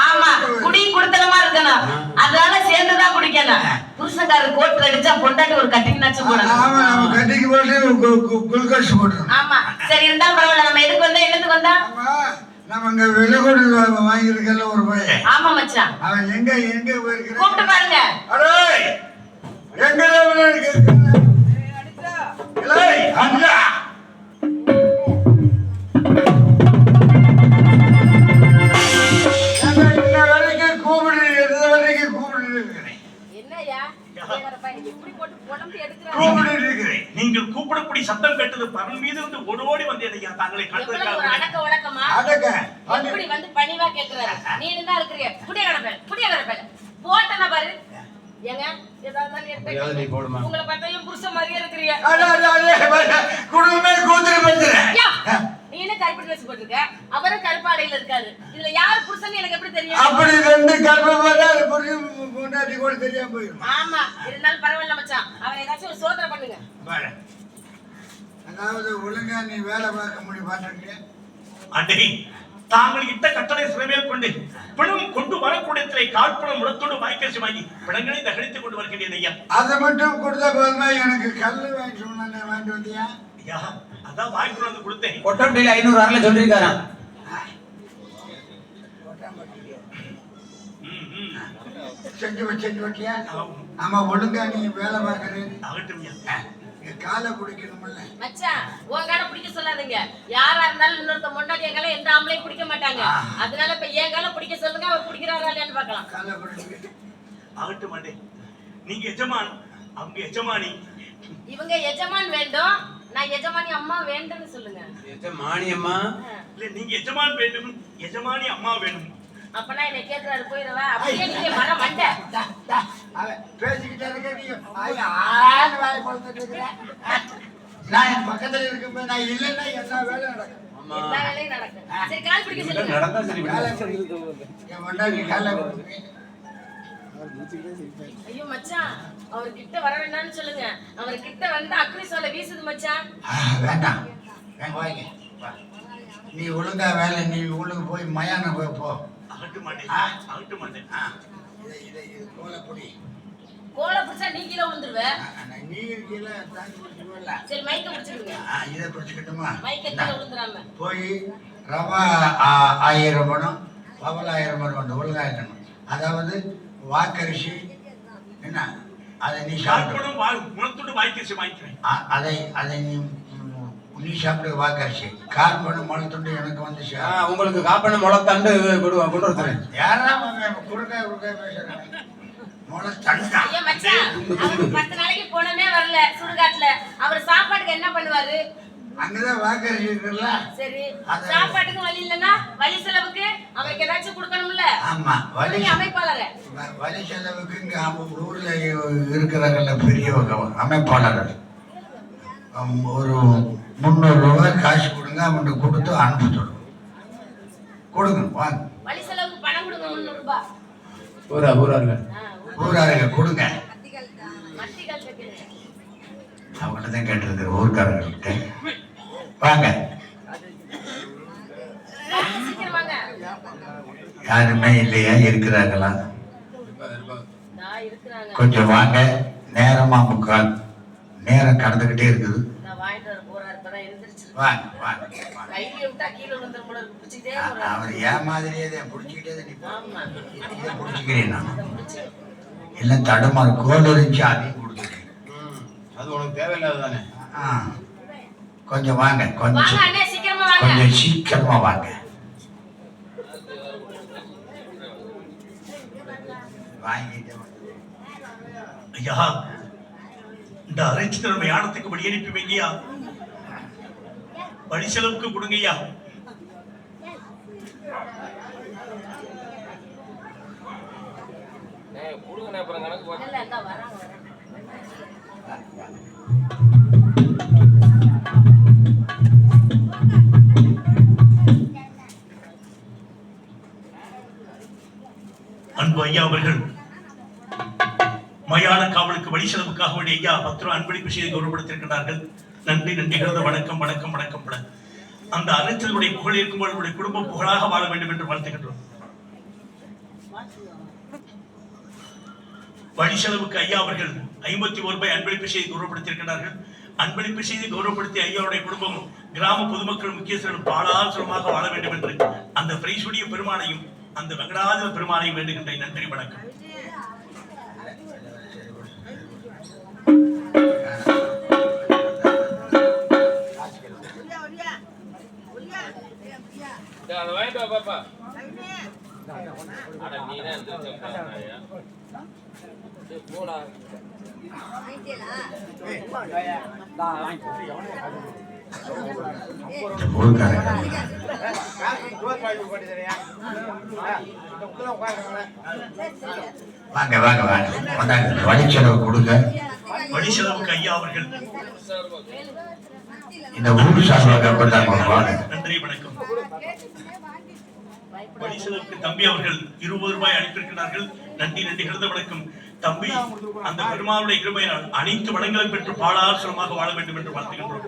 ஆமா குடி குடுத்தனமா இருக்கணும், அதனால சேர்ந்துதான் குடிக்கணும். புருஷன்காரர் கோட்டு அடிச்சா பொண்டாட்டி ஒரு கட்டிங் நச்சு போடணும். ஆமா நம்ம கட்டிக்கு போட்டு குளுக்கோஸ் போட்டுறோம். ஆமா சரி இருந்தாலும் பரவாயில்ல. நம்ம எதுக்கு வந்தா என்னத்துக்கு வந்தா? நம்ம இங்க விலை கொடுத்து வாங்கியிருக்கல ஒரு பையன். ஆமா மச்சான். அவன் எங்க போயிருக்கிறான்? கூப்பிட்டு பாருங்க. அடே எங்க இருக்கு? அண்ணா இன்ன வரைக்கும் கூப்பிட்டு இருக்கிறேன். என்னய்யா இப்படி போட்டு புலம்பி எடுக்கிறாரு. கூப்பிட்டு இருக்கிறேன். நீங்கள் கூப்பிடக்கூடிய சத்தம் கேட்டது பகல் மீது வந்து ஓடோடி வந்தேன் ஐயா தாங்களை எவ்வளவு ஒரு காட்டுவதற்காக. அடக்க ஒடுக்கமா? எப்படி வந்து பணிவா கேக்குறாரு. நீ என்ன இருக்கிறீங்க? புடிய கடப்பேல போட்டன பாரு. ஏங்க ஏதாவது நீ போடுமா? உங்களை பார்த்தாலும் புருஷன் மாதிரியே இருக்கிறீங்க. குடும்பமே கூத்துட்டு பேசுறேன். ஐயா, நீ என்ன கருப்பு ட்ரெஸ் போட்டுருக்க? அவரும் கருப்பு ஆடையில இருக்காரு. இதுல யார் புருஷன் எனக்கு எப்படி தெரியும்? அப்படி ரெண்டு கர்ப்பம் பொண்டாட்டி கூட தெரியாம போயிடும். ஆமா, இருந்தாலும் பரவாயில்ல மச்சான். அவரை ஏதாச்சும் ஒரு சோதனை பண்ணுங்க. அதாவது ஒழுங்கா நீ வேலை பார்க்க முடியும் பாத்துருக்கியா? அண்டே தாங்கள் இட்ட கட்டளை சிறமேல் கொண்டு பிணம் கொண்டு வரக்கூடியத்திலே கால்பணம் முடத்தோடு வாய்க்கரிசி வாங்கி பிணங்களை தகடித்துக் கொண்டு வருகிறேன் ஐயா. அதை மட்டும் கொடுத்த போதுமா? எனக்கு கல்லு வாங்கிட்டு சொன்ன வாங்கிட்டு வந்தியா? ஐயா அதான் வாய்ப்பு வந்து கொடுத்தேன். கொட்டப்பட்டியில 500 அறல சொல்லிருக்காராம். செஞ்சு வச்சியா? ஆமா, ஒழுங்கா நீ வேலை பார்க்கறது ஆகட்டும் ஐயா. காலை பிடிக்கணும்ல மச்சான். உன் காலை பிடிக்க சொல்லாதீங்க. யாரா இருந்தாலும் இன்னொருத்த முன்னாடி என் காலை எந்த ஆம்பளையும் பிடிக்க மாட்டாங்க. அதனால இப்ப என் காலை பிடிக்க சொல்லுங்க. அவர் பிடிக்கிறாரா இல்லையான்னு பார்க்கலாம். காலை பிடிக்க ஆகட்டும் அண்டே. நீங்க எஜமான், அவங்க எஜமானி. இவங்க எஜமான் வேண்டும், நான் எஜமானி அம்மா வேண்டும்னு சொல்லுங்க. எஜமானி அம்மா இல்ல நீங்க எஜமான் வேண்டும், எஜமானி அம்மா வேணும். அப்பனா என்ன கேக்குறாரு போயிடவா? அப்படியே நீங்க வர மண்டை. பேசிக்கிட்டே இருக்க நீ ஆள் வாய் பொழுதுட்டு இருக்கிற. நான் என் பக்கத்துல இருக்கும்போது நான் இல்லைன்னா என்ன வேலை நடக்கும்? எல்லா வேலையும் நடக்கும். சரி, கால் பிடிக்க சொல்லுங்க. நடந்தா சரி. என் பொண்டாட்டி காலை பிடிக்க. ஐயோ மச்சான், அவர் கிட்ட வர வேண்டாம்னு சொல்லுங்க. அவர் கிட்ட வந்து அக்னி சோலை வீசுது மச்சான். வேண்டாம் வாங்க. நீ ஒழுங்கா வேலை, நீ ஒழுங்கு போய் மயான போய் போ. ஆகட்டும் அண்டே. ஆகட்டும் அண்டே. இது கோலை பொடி. கோலை பிடிச்சா நீ கீழே விழுந்துருவ. நீ கீழே தாங்கி பிடிச்சிக்கல. சரி, மைக்க பிடிச்சிருங்க. இதை பிடிச்சிக்கிட்டுமா? மைக்க கீழே விழுந்துடாம. போய் ரவா 1000 பணம், பவல் 1000 பணம் ஒழுங்கா இருக்கணும். அதாவது வாக்கரிசி என்ன அதை நீ சாப்பிடு. கால்பணம் முடத்தோடு வாய்க்கரிசி வாங்கிக்கிறேன். அதை நீ சாப்பிடு. வாக்கரிசி கால் பணம் முளத்துண்டு எனக்கு வந்து உங்களுக்கு காப்பன முளத்தண்டு கொண்டு வந்துறேன். யாரா கொடுக்க பேசுறேன்? முளத்தண்டா? ஐயா மச்சான், அவர் 10 நாளைக்கு போனமே வரல சுடுகாட்டுல. அவர் சாப்பாட்டுக்கு என்ன பண்ணுவாரு? அங்கதான் வாக்கரிசி இருக்குல்ல. சரி, சாப்பாட்டுக்கு வழி இல்லைன்னா வழி செலவுக்கு அவருக்கு ஏதாச்சும் கொடுக்கணும்ல. ஆமா, வழி அமைப்பாளர். வழி செலவுக்கு இங்க ஊர்ல இருக்கிறவங்கள பெரியவங்க அமைப்பாளர்கள் ஒரு 300 ரூபாய் காசு கொடுங்க, அவனுக்கு கொடுத்து அனுப்ப சொல்லுங்க. கொடுங்க, வாங்க. வழி செலவுக்கு பணம் கொடுங்க. 300 ரூபாய். ஊராருங்க கொடுங்க. மத்திகள் வைக்கிறேன். அவங்கள்ட்ட தான் கேட்டிருக்கிற ஊர்க்காரங்கள்ட்ட. வாங்க. சீக்கிரம் வாங்க. யாருமே இல்லையா? இருக்கிறாங்களா? நான் இருக்கிறாங்க. கொஞ்சம் வாங்க. நேரமா முக்கால் நேரம் கடந்துகிட்டே இருக்குது. நான் வாங்கிட்டு வர போறாரு. இப்பதான் எந்திரிச்சு. வாங்க வாங்க. கையை விட்டா கீழே விழுந்துற போல பிடிச்சிட்டே போறாரு. அவர் ஏன் மாதிரியே பிடிச்சிக்கிட்டே நிற்பான். ஆமா, இதை பிடிச்சிக்கிறேன் நான். பிடிச்சு. எல்லாம் தடுமாறு கோல் இருந்துச்சு, அதையும் கொடுத்துருக்கேன். அது உனக்கு தேவையில்லாத தானே. கொஞ்சம் வாங்க. வாங்க கொஞ்சம் அண்ணே, சீக்கிரமா வாங்க. கொஞ்சம் சீக்கிரமா வாங்க. வாங்கிட்டு ஐயா இந்த அரைச்சித்திரமை யானத்துக்கு வழி அனுப்பி வைங்கய்யா. வழி செலவுக்கு கொடுங்கய்யா. இல்ல, இந்தா வராங்க. அன்பு ஐயா அவர்கள் மயான காவலுக்கு வழி செலவுக்காக வேண்டிய ஐயா 10 ரூபாய் அன்பளிப்பு செய்து கௌரவப்படுத்திருக்கிறார்கள். நன்றி நன்றிகிறது. வணக்கம் வணக்கம் வணக்கம். அந்த அனைத்தருடைய புகழ் இருக்கும்போது உங்களுடைய குடும்பம் புகழாக வாழ வேண்டும் என்று வாழ்த்துகின்றோம். வழி செலவுக்கு ஐயா அவர்கள் 51 ரூபாய் அன்பளிப்பு செய்து கௌரவப்படுத்தியிருக்கிறார்கள். அன்பளிப்பு செய்து கௌரவப்படுத்தி ஐயாவுடைய குடும்பம் கிராம பொதுமக்கள் முக்கியஸ்தர்கள் பாலால் சுலமாக வாழ வேண்டும் என்று அந்த பிரைசுடைய பெருமானையும் அந்த வெங்கடாஜல பெருமானையும் வேண்டுகின்றேன். நன்றி, வணக்கம். வாங்க வாங்க வாங்க, வழி செலவு கொடுங்க. வழி செலவுக்கு ஐயா அவர்கள் இந்த ஊர் சார்பாக வாங்க. நன்றி, வணக்கம். வழி செலவுக்கு தம்பி அவர்கள் 20 ரூபாய் அனுப்பியிருக்கிறார்கள். நன்றி நன்றி, கருத வணக்கம். தம்பி, அந்த பெருமாளுடைய கிருபையினால் அனைத்து வளங்களும் பெற்று பாலால் சுலமாக வாழ வேண்டும் என்று வாழ்த்துகின்றோம்.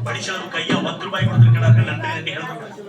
படிச்சளவுக்கு ஐயா 10 ரூபாய் கொடுத்திருக்கிறார்கள். நன்றி நன்றி, கருத வணக்கம்.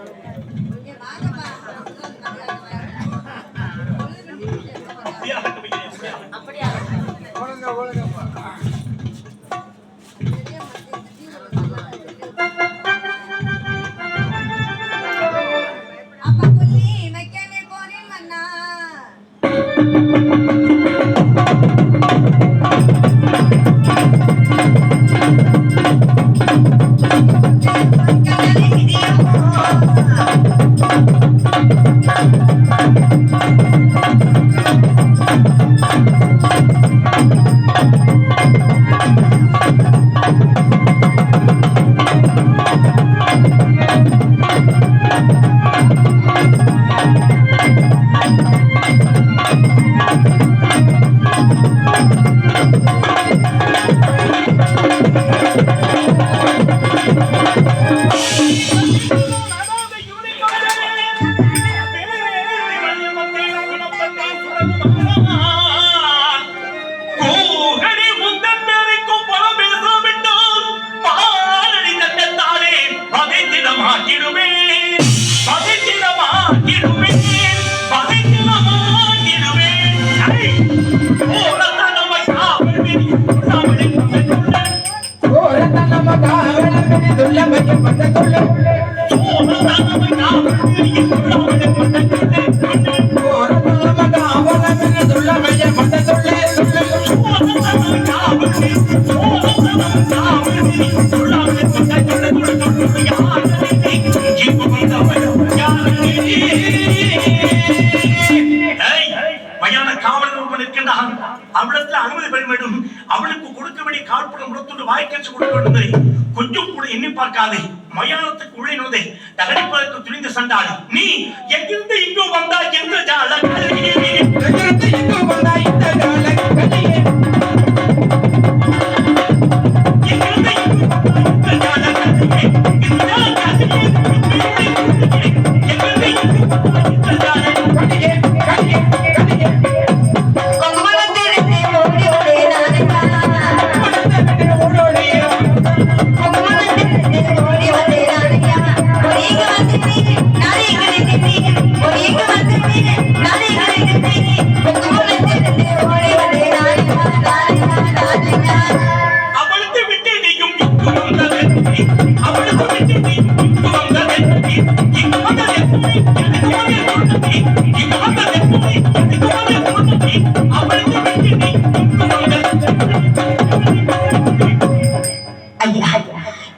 அனுமதி பெற வேண்டும். அவளுக்கு கொடுக்கபடி காற்புடன் முடத்துண்டு வாய்க்கச்சு கொடுக்க வேண்டும். கொஞ்சம் கூட எண்ணி பார்க்காதே. மயானத்துக்கு உள்ளே நுழைந்தே தகடிப்பதற்கு துணிந்த சண்டாளி, நீ எங்கிருந்து இங்கு வந்தா என்ற ஜால கலையே, எங்கிருந்து இங்கு வந்தா இந்த ஜால கலையே, எங்கிருந்து இங்கு வந்தா இந்த ஜால கலையே, இந்த கலையே, எங்கிருந்து இங்கு வந்தா இந்த ஜால கலையே, கலையே, கலையே.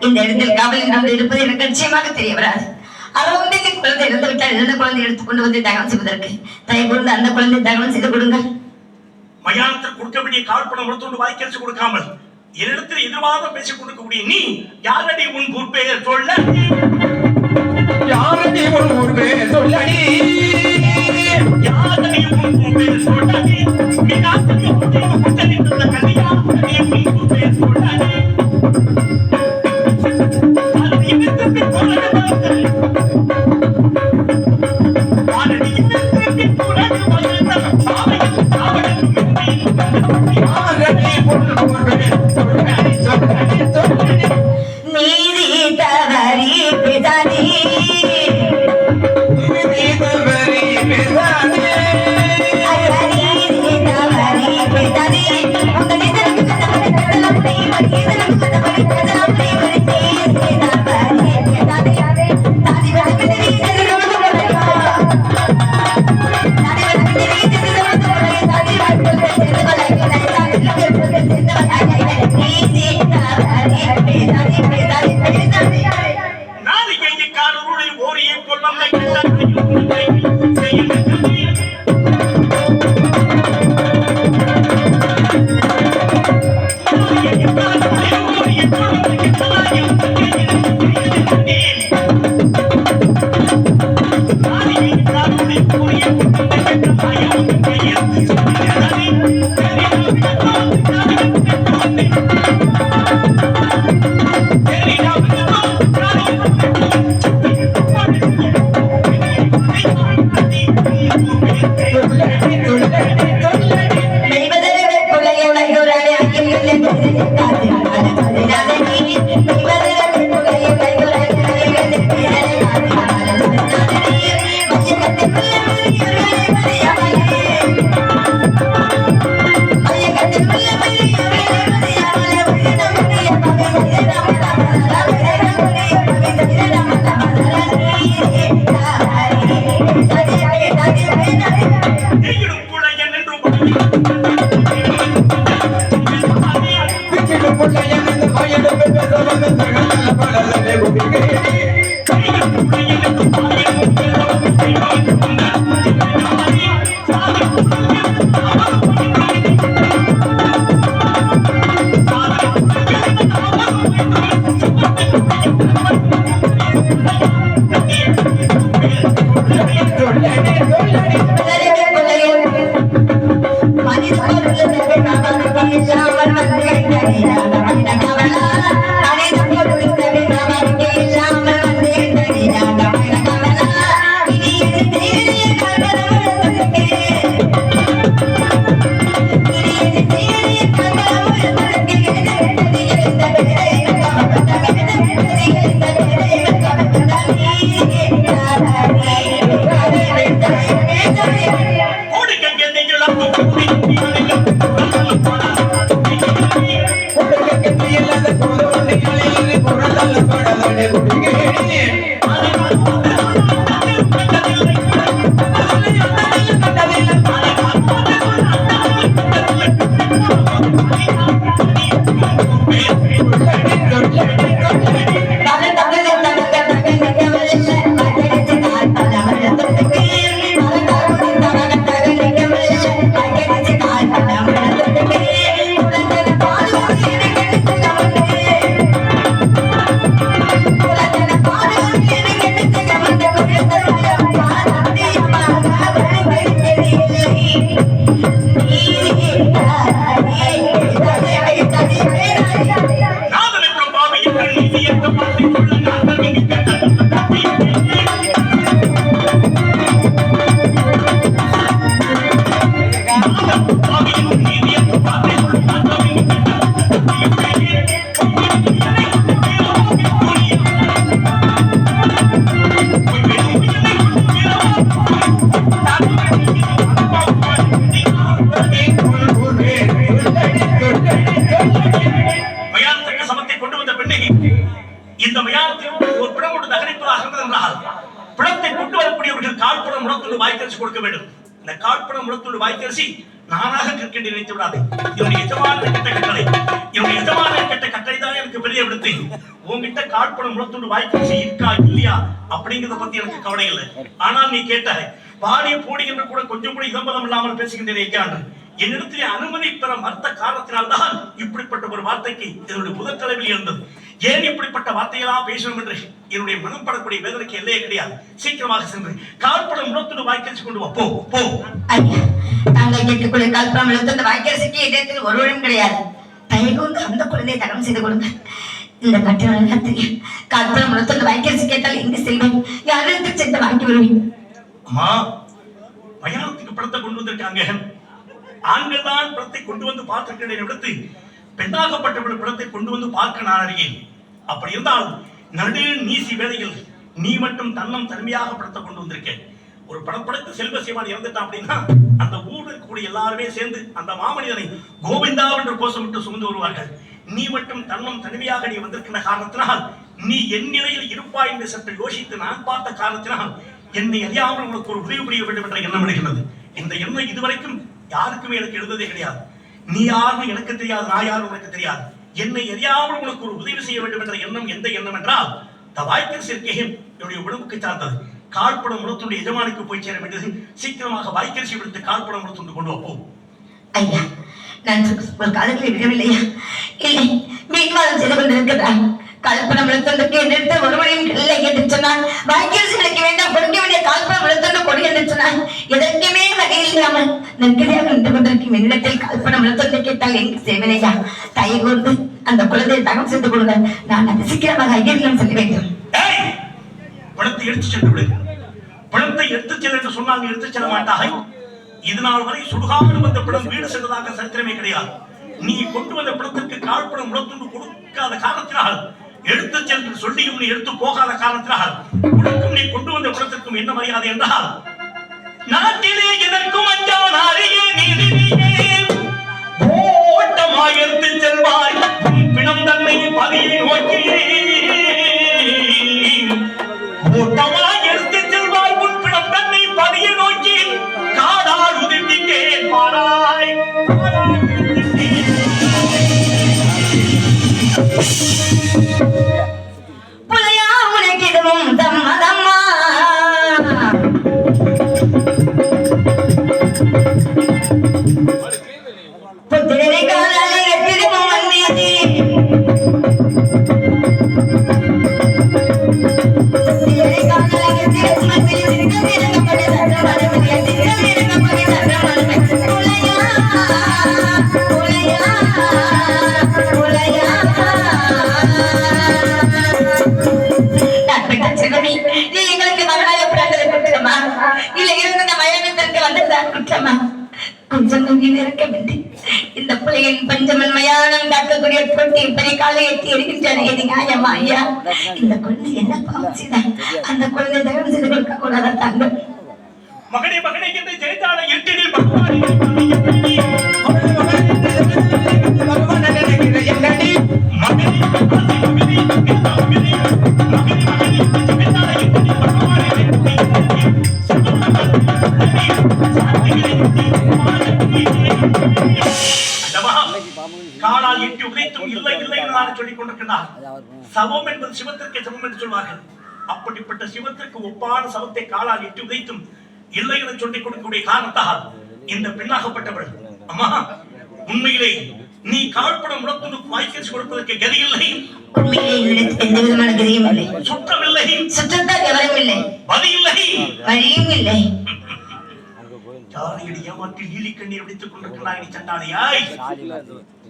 இந்த இடத்தில் காவலில் இருப்பது எனக்கு நிச்சயமாக தெரிய வராது. அளவுக்கு குழந்தை இறந்து விட்டால் இறந்த குழந்தை எடுத்துக்கொண்டு வந்து தகனம் செய்வதற்கு தயவு கூர்ந்து அந்த குழந்தை தகனம் செய்து கொடுங்கள். மயானத்தில் கொடுக்கக்கூடிய காழ்ப்பணம் எடுத்துக்கொண்டு வாய்க்கரிச்சு கொடுக்காமல் என்னிடத்தில் எதிர்வாக பேசிக் கொடுக்கக்கூடிய நீ யாரடி உன் ஊர் பெயர் சொல்ல, யாரடி உன் ஊர் பெயர் சொல்லடி, யாரடி உன் ஊர் பெயர் சொல்லடி, மீனாட்சி உள்ள கல்வியா உன் ஊர் பெயர் சொல்லடி. நீதி தவறி பிதானி, நீதி தவறி பிதானி. இந்த மயானத்தில் ஒரு பிணம் கொண்டு தகனிப்பதாக இருந்தது என்றால் பிணத்தை கொண்டு வரக்கூடியவர்கள் கால்படம் முடத்தோடு வாய்க்கரிசி கொடுக்க வேண்டும். இந்த கால்படம் முடத்தோடு வாய்க்கரிசி நானாக கற்கண்டு நினைத்து விடாது. என்னுடைய எஜமான கெட்ட கட்டளை, என்னுடைய எஜமான கெட்ட கட்டளை தான் எனக்கு பெரிய விடுத்து. உங்ககிட்ட கால்படம் முடத்தோடு வாய்க்கரிசி இருக்கா இல்லையா அப்படிங்கிறத பத்தி எனக்கு கவலை இல்லை. ஆனால் நீ கேட்டாய் பாடிய போடி என்று கூட கொஞ்சம் கூட இதம்பதம் இல்லாமல் பேசுகின்றேன். என்னிடத்திலே அனுமதி பெற மறுத்த காரணத்தினால்தான் இப்படிப்பட்ட ஒரு வார்த்தைக்கு என்னுடைய முதற்தளவில் இருந்தது. ஏன் இப்படிப்பட்ட வார்த்தையெல்லாம் பேசணும் என்று என்னுடைய மனம் படக்கூடிய வேதனைக்கு எல்லையே கிடையாது. சீக்கிரமாக சென்று கால்படம் முடத்தோடு வாய்க்கரிசி கொண்டு வா. போ போ. நாங்கள் கேட்கக்கூடிய கால்படம் முடத்தோடு வாய்க்கரிசிக்கு இடத்தில் ஒருவரும் கிடையாது. தயவுந்து அந்த குழந்தையை தகனம் செய்து கொடுங்க. இந்த கட்டிடம் தெரியும். கால்படம் முடத்தோடு வாய்க்கரிசி கேட்டால் எங்கு செல்வேன்? யாருக்கு சென்று வாங்கி வருவேன்? அம்மா, மயானத்துக்கு படத்தை கொண்டு வந்திருக்காங்க. ஆண்கள் தான் படத்தை கொண்டு வந்து பார்த்திருக்கிறேன் எடுத்து பெண்ணாகப்பட்டவர்கள் படத்தை கொண்டு வந்து பார்க்க நான் அறியேன். அப்படி இருந்தால் நடு நீசி வேலையில் நீ மட்டும் தன்னம் தனிமையாக படத்தை கொண்டு வந்திருக்கேன். ஒரு படம் படைத்து செல்வ சீமான் இறந்துட்டான் அப்படின்னா அந்த ஊரில் கூடிய எல்லாருமே சேர்ந்து அந்த மாமனிதனை கோவிந்தா என்று கோஷமிட்டு சுமந்து வருவார்கள். நீ மட்டும் தன்னம் தனிமையாக நீ வந்திருக்கிற காரணத்தினால் நீ என் நிலையில் இருப்பாய் என்று சற்று யோசித்து நான் பார்த்த காரணத்தினால் என்னை அறியாமல் உனக்கு ஒரு உதவி புரிய வேண்டும் என்ற எண்ணம் இருக்கிறது. இந்த எண்ணம் இதுவரைக்கும் யாருக்குமே எனக்கு எழுந்ததே கிடையாது. நீ யாரும் எனக்கு தெரியாது, நான் யாரும் உனக்கு தெரியாது. என்னை அறியாமல் உனக்கு ஒரு உதவி செய்ய வேண்டும் என்ற எண்ணம் எந்த எண்ணம் என்றால் இந்த வாய்க்கரிசி இருக்கேன் என்னுடைய உடம்புக்கு சார்ந்தது. கால்படம் முடத்தோடு எஜமானுக்கு போய் சேர வேண்டியது. சீக்கிரமாக வாய்க்கரிசி விடுத்து கால்படம் முடத்தோடு கொண்டு வைப்போம். ஐயா, நான் ஒரு காலத்தில் விடவில்லையா? இல்லை, மீன்வாதம் செய்து கொண்டிருக்கிறான். கால்படம் முடத்தோடுக்கு என்னிடத்த ஒருவரையும் இல்லை என்று சொன்னான். வாய்க்கரிசி எனக்கு வேண்டாம், கொடுக்க வேண்டிய கால்படம் முடத்தோடு கொடு என்று சொன்னான். எதற்குமே வகையில்லாமல் நெருக்கடியாக நின்று கொண்டிருக்கும் என்னிடத்தில் கால்படம் முடத்தோடு கேட்டால் எங்கு செய்வனையா? தயவுந்து அந்த குழந்தையை தகவல் செய்து கொடுங்க. நான் அது சீக்கிரமாக ஐயரிடம் செல்ல வேண்டும். பணத்தை எடுத்து சென்று விடு. பணத்தை எடுத்து செல்ல என்று சொன்னாங்க, எடுத்து செல்ல மாட்டாய். இதனால் வரை சுடுகாடு வந்த பணம் வீடு சென்றதாக சரித்திரமே கிடையாது. நீ கொண்டு வந்த பணத்திற்கு கால்படம் முடத்தோடு கொடுக்காத காரணத்தினால் எடுத்து சென்று சொல்லியும் நீ எடுத்து போகாத காரணத்தினால் உனக்கும் நீ கொண்டு வந்த பணத்திற்கும் என்ன மரியாதை என்றால் நாட்டிலே எதற்கும் அஞ்சானாரியே நீதியே ஓட்டமாய் எடுத்து செல்வாய் உன் பிணம் தன்னை பதியை நோக்கி. ஓட்டமாய் எடுத்து செல்வாய் உன் பிணம் தன்னை பதியை நோக்கி. காடால் உதிர்த்திட்டே பாராய். இறக்கமின்றி இந்த பிள்ளையின் பஞ்சமன் மயானம் காக்கக்கூடிய தொட்டி பெரிய காலை எட்டி இருக்கின்றன. இது நியாயமா ஐயா? இந்த குழந்தை என்ன பாவம் செய்தால் அந்த குழந்தை தயவு செய்து கொடுக்க கூடாதா தாங்க? மகனே மகனே என்று ஜெயித்தால எட்டினில் பகவான் காலால் எட்டி உதைத்தும் இல்லை இல்லை என்று சொல்லிக் கொண்டிருக்கிறார். சவம் என்பது சிவத்திற்கு சமம் என்று சொல்வார்கள். அப்படிப்பட்ட சிவத்திற்கு ஒப்பான சவத்தை காலால் எட்டி உதைத்தும் இல்லை என சொல்லிக் கொடுக்கக்கூடிய காரணத்தால் இந்த பெண்ணாகப்பட்டவள், அம்மா உண்மையிலே நீ காழ்ப்படம் முடக்கொண்டு வாய்க்கரிசி கொடுப்பதற்கு கதி இல்லை. உண்மையிலே எந்த விதமான கதியும் இல்லை. சுற்றமில்லை, சுற்றத்தால் எவரும் இல்லை. வழி இல்லை, வழியும் இல்லை. யாரையடி ஏமாற்றி நீலி கண்ணீர் அடித்துக் கொண்டிருக்கிறாய் நீ சண்டாளியாய்?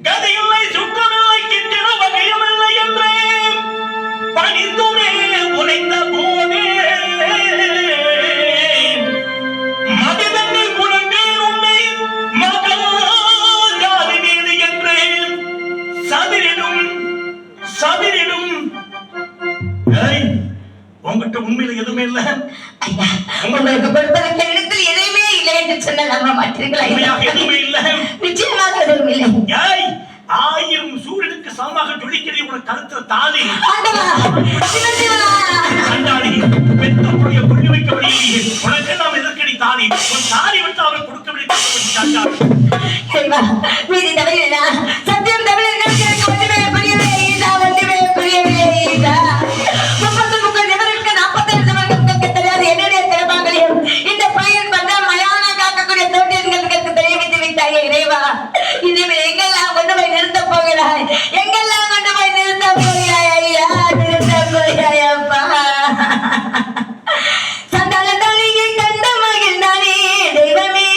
கதி இல்லை, சுற்றமில்லை, கிட்டிட வகையும் இல்லை என்றே பணிந்துமே உரைத்த போதே மதிதங்கள் குழந்தை உன்னை மகாஜாதி மீது என்று சதிரிடும் சதிரிடும். உங்ககிட்ட உண்மையில எதுவுமே இல்ல ஐயா, உங்களுக்கு கொடுப்பதற்கு இடத்தில் எதுவுமே இல்லை என்று சொன்ன நம்ப மாட்டீர்களா? எதுவுமே இல்ல, நிச்சயமாக எதுவும் இல்லை. ஏய், 1000 சூரியனுக்கு சமமாக ஜொலிக்கிறீ உனக்கு கழுத்துல தாலி. கண்டாடி பெற்றோருடைய கொள்ளி வைக்க வழியிலேயே உனக்கு நாம் எதற்கடி தாலி? உன் தாலி விட்டு அவர் கொடுக்க மீதி தமிழ் சத்தியம் தமிழ் எனக்கு ஒன்றுமே புரியவில்லை ஈசா, ஒன்றுமே புரியவில்லை ஈசா. 30 நிமிடங்களுக்கு 45 வருடங்களுக்கு தெரியாது என்னுடைய திறமாங்களையும் இந்த பையன் பண்ண மயான காக்கக்கூடிய தோட்டியர்களுக்கு தெரிவித்து விட்டாயே இறைவா. இனிமேல் எங்கெல்லாம் கொண்டு போய் நிறுத்த போகிறாய்? எங்கெல்லாம் கொண்டு போய் நிறுத்த போகிறாய் ஐயா? நிறுத்த போகிறாய் அப்பா. சந்தான தாலியை கண்ட மகிழ்ந்தானே தெய்வமே.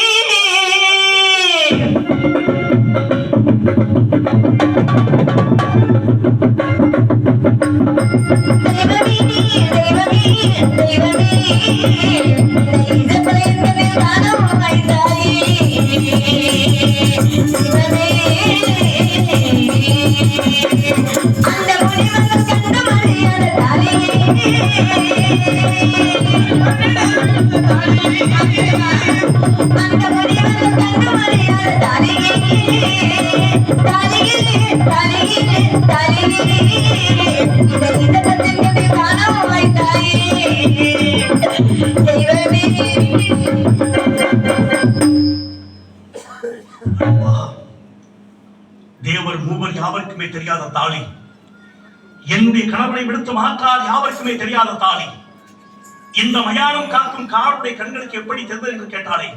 தேவர் மூவர் யாவருக்குமே தெரியாத தாலி, என்னுடைய கணவனை விடுத்து மாற்றால் யாவருக்குமே தெரியாத தாலி, இந்த மயானம் காக்கும் காருடைய கண்களுக்கு எப்படி தெரிந்தது என்று கேட்டாலே,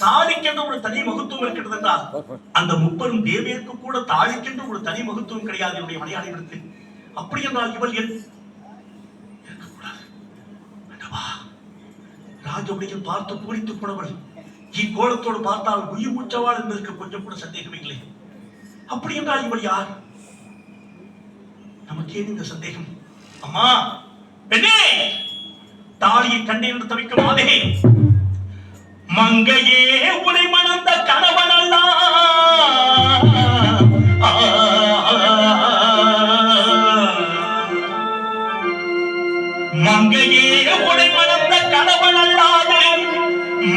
தாலிக்கென்று ஒரு தனி மகத்துவம் இருக்கிறது என்றால் அந்த 30 தேவியருக்கு கூட தாலிக்கென்று ஒரு தனி மகத்துவம் கிடையாது என்னுடைய மலையாளி விடத்தில். அப்படி என்றால் இவள் ராஜபடியில் பார்த்து பூரித்துக் கொண்டவள் இக்கோலத்தோடு பார்த்தால் உயிர் மூச்சவாள் என்பதற்கு கொஞ்சம் கூட சந்தேகம் இல்லை. அப்படி என்றால் இவள் யார்? நமக்கு ஏன் இந்த சந்தேகம்? அம்மா பெண்ணே, தாலியை கண்டேன் என்று தவிக்கும் மாதே, மங்கையே உனை மணந்த கணவன் அல்ல, மங்கையே உனை மணந்த கணவன் அல்லாது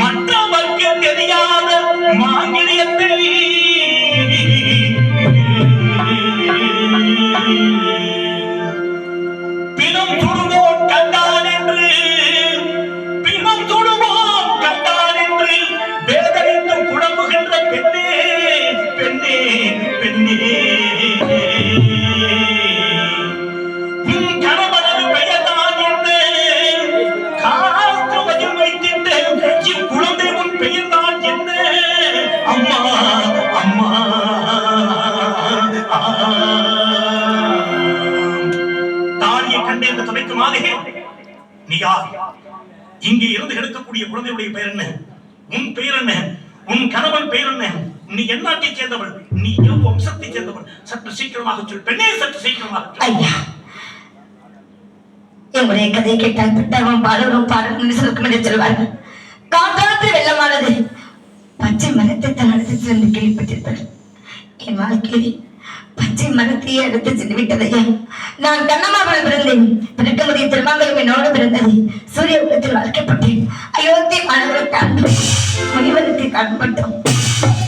மற்றவர்க்கு தெரியாத மாங்கல்யத்தை பிணம் சுடுவோம் கண்டான் என்று, பிணம் சுடுவோம் கண்டான் என்று வேதனைத்து புடம்புகின்ற பெண்ணே பெண்ணே பெண்ணே, உன் கணவனது பெயர்தான் என்று காத்து வயம் வைத்திட்டு இக்குழந்தை உன் பெயர்தான் என்று. அம்மா அம்மா தாலியை கண்டே என்று துணைக்கும் மாதே, நீ யார்? இங்கே இருந்து எடுக்கக்கூடிய குழந்தையுடைய பெயர் என்ன? உன் பெயர் என்ன? உன் கணவன் பெயர் என்ன? நீ எந்நாட்டை சேர்ந்தவள்? நீ எவ் வம்சத்தை சேர்ந்தவள்? சற்று சீக்கிரமாக சொல் பெண்ணே, சற்று சீக்கிரமாக சொல். ஐயா, என்னுடைய கதை கேட்டால் பிட்டவும் பாலரும் பாலும் சொல்லுவார்கள். காற்றாற்று வெள்ளமானது பச்சை மரத்தை தனது என்று கேள்விப்பட்டிருப்பார். என் வாழ்க்கையில் பச்சை மரத்தையே எடுத்து சென்று விட்டதையா. நான் கண்ணமாபுரம் பிறந்தேன். பிறக்கமுடிய திருமங்கலம் என்னோடு பிறந்தது. சூரிய உலகத்தில் வளர்க்கப்பட்டேன். அயோத்தி மாணவருக்கு அன்பு முனிவருக்கு கண்பட்டோம்.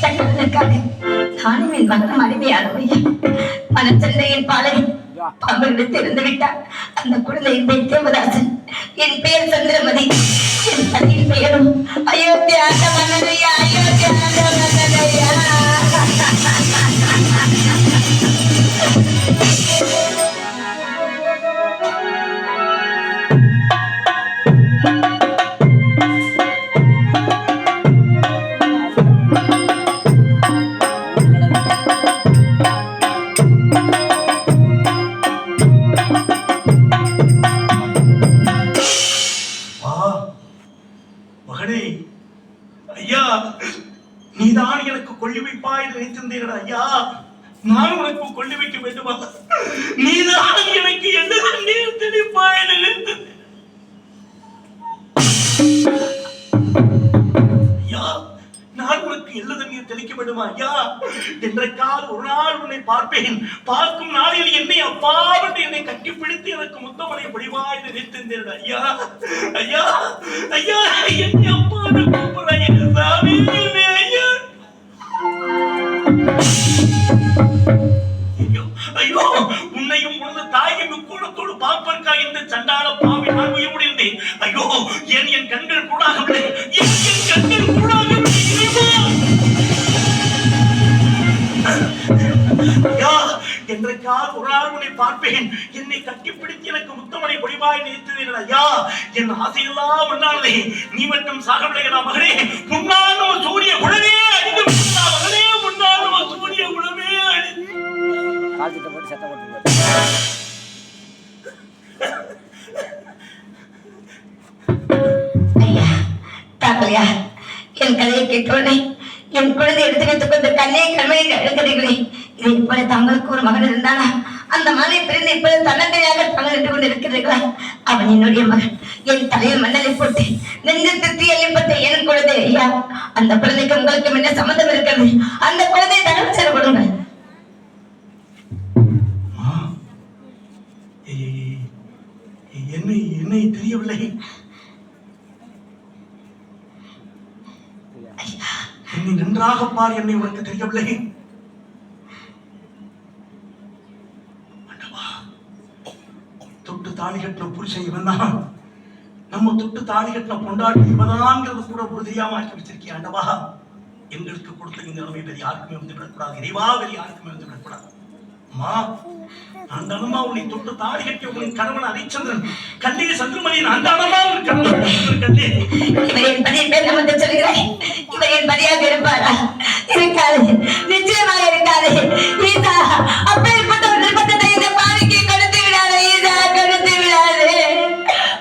தக்கதற்காக நானும் என் மகனும் அடிமையானவையா. மனச்சந்தையின் பாலை பாம்பெடுத்து இருந்து விட்டார். அந்த குழந்தையின் பெயர் தேவதாசன். என் பெயர் சந்திரமதி. என் தனியின் பெயரும் அயோத்தி ஆண்ட மன்னரையா. அயோத்தி ஆண்ட மன்னரையா. மகனே, ஐயா, நீதான் எனக்கு கொள்ளி வைப்பா என்று நினைத்திருந்தீர்கள் ஐயா. நான் உனக்கு கொள்ளி வைக்க வேண்டுமா? நீதான் எனக்கு என்ன நீர் தெளிப்பா என்று நினைத்தேன் ஐயா. நான் உனக்கு எள்ள தண்ணீர் தெளிக்க வேண்டுமா ஐயா? என்றைக்கால் ஒரு நாள் உன்னை பார்ப்பேன். பார்க்கும் நாளில் என்னை அப்பா என்று என்னை கட்டிப்பிடித்து எனக்கு முத்தமலை பொழிவா என்று நினைத்திருந்தேன் ஐயா. ஐயா, ஐயா, என்னை அப்பா என்று கூப்பிடுறேன் சாமி ஐயா. ஐயோ, ஐயோ, உன்னையும் உனது தாயையும் கூடத்தோடு பார்ப்பதற்காக இந்த சண்டாள பாவி நான் உயிர் முடிந்தேன். ஐயோ, என் கண்கள் கூடாகவில்லை. என் கண்கள் கூடாகவில்லை. ஐயா, என்றைக்கால் ஒரு நாள் உன்னை பார்ப்பேன். என்னை கட்டிப்பிடித்து எனக்கு முத்தமலை பொழிவாய் நினைத்தீர்கள் ஐயா. என் ஆசையெல்லாம் உன்னானதே. நீ மட்டும் சாகவில்லையா மகனே? முன்னால் நம்ம சூரிய குழவே அடிந்து விட்டா மகனே. முன்னால் நம்ம சூரிய குழவே அடிந்து போட்டு சத்தம் போட்டு ஐயா, தாங்களையா என் கதையை கேட்டோடனே என் குழந்தை எடுத்து வைத்துக் கொண்ட கண்ணே கண்மையை எழுக்கிறீர்களே. இதை இப்போது தங்களுக்கு ஒரு மகன் இருந்தானா? அந்த மகனை பிரிந்து இப்போது தன்னந்தையாக தாங்கள் நின்று கொண்டு இருக்கிறீர்களா? அவன் என்னுடைய மகன். என் தலையில் மண்ணலை போட்டு நெஞ்சு திருத்தி எல்லிப்பட்ட என் குழந்தை ஐயா. அந்த குழந்தைக்கு உங்களுக்கு என்ன சம்மந்தம் இருக்கிறது? அந்த குழந்தையை தகவல் செய்து கொடுங்க. என்னை தெரியவில்லை. என்னை நன்றாக பார். என்னை உனக்கு தெரியவில்லை. தொட்டு தாலி கட்டின புருஷன் இவன் தான். நம்ம தொட்டு தாலி கட்டின பொண்டாட்டி இவதான்ங்கிறது கூட உறுதியாம ஆக்கி வச்சிருக்கேன் ஆண்டவா. எங்களுக்கு கொடுத்த இந்த நிலைமை வேறு யாருக்குமே வந்து விடக்கூடாது. இறைவா, வேறு யாருக்குமே வந்து விடக்கூடாது. அம்மா, நான் தானமா உன்னை தொட்டு தாலி கட்டிய உன் கணவன் ஹரிச்சந்திரன். கண்ணே சந்திரமணி, நான் தானமா உன் கணவன் கண்ணே. இவரின் பதியை பேர் வந்து சொல்கிறேன். இவர் என் பதியாக இருப்பாரா? இருக்காது, நிச்சயமாக இருக்காது. ஈசா, அப்பேற்பட்ட ஒரு நிர்பந்தத்தை இந்த பாவிக்கு கொடுத்து விடாது. ஈசா, கொடுத்து விடாது.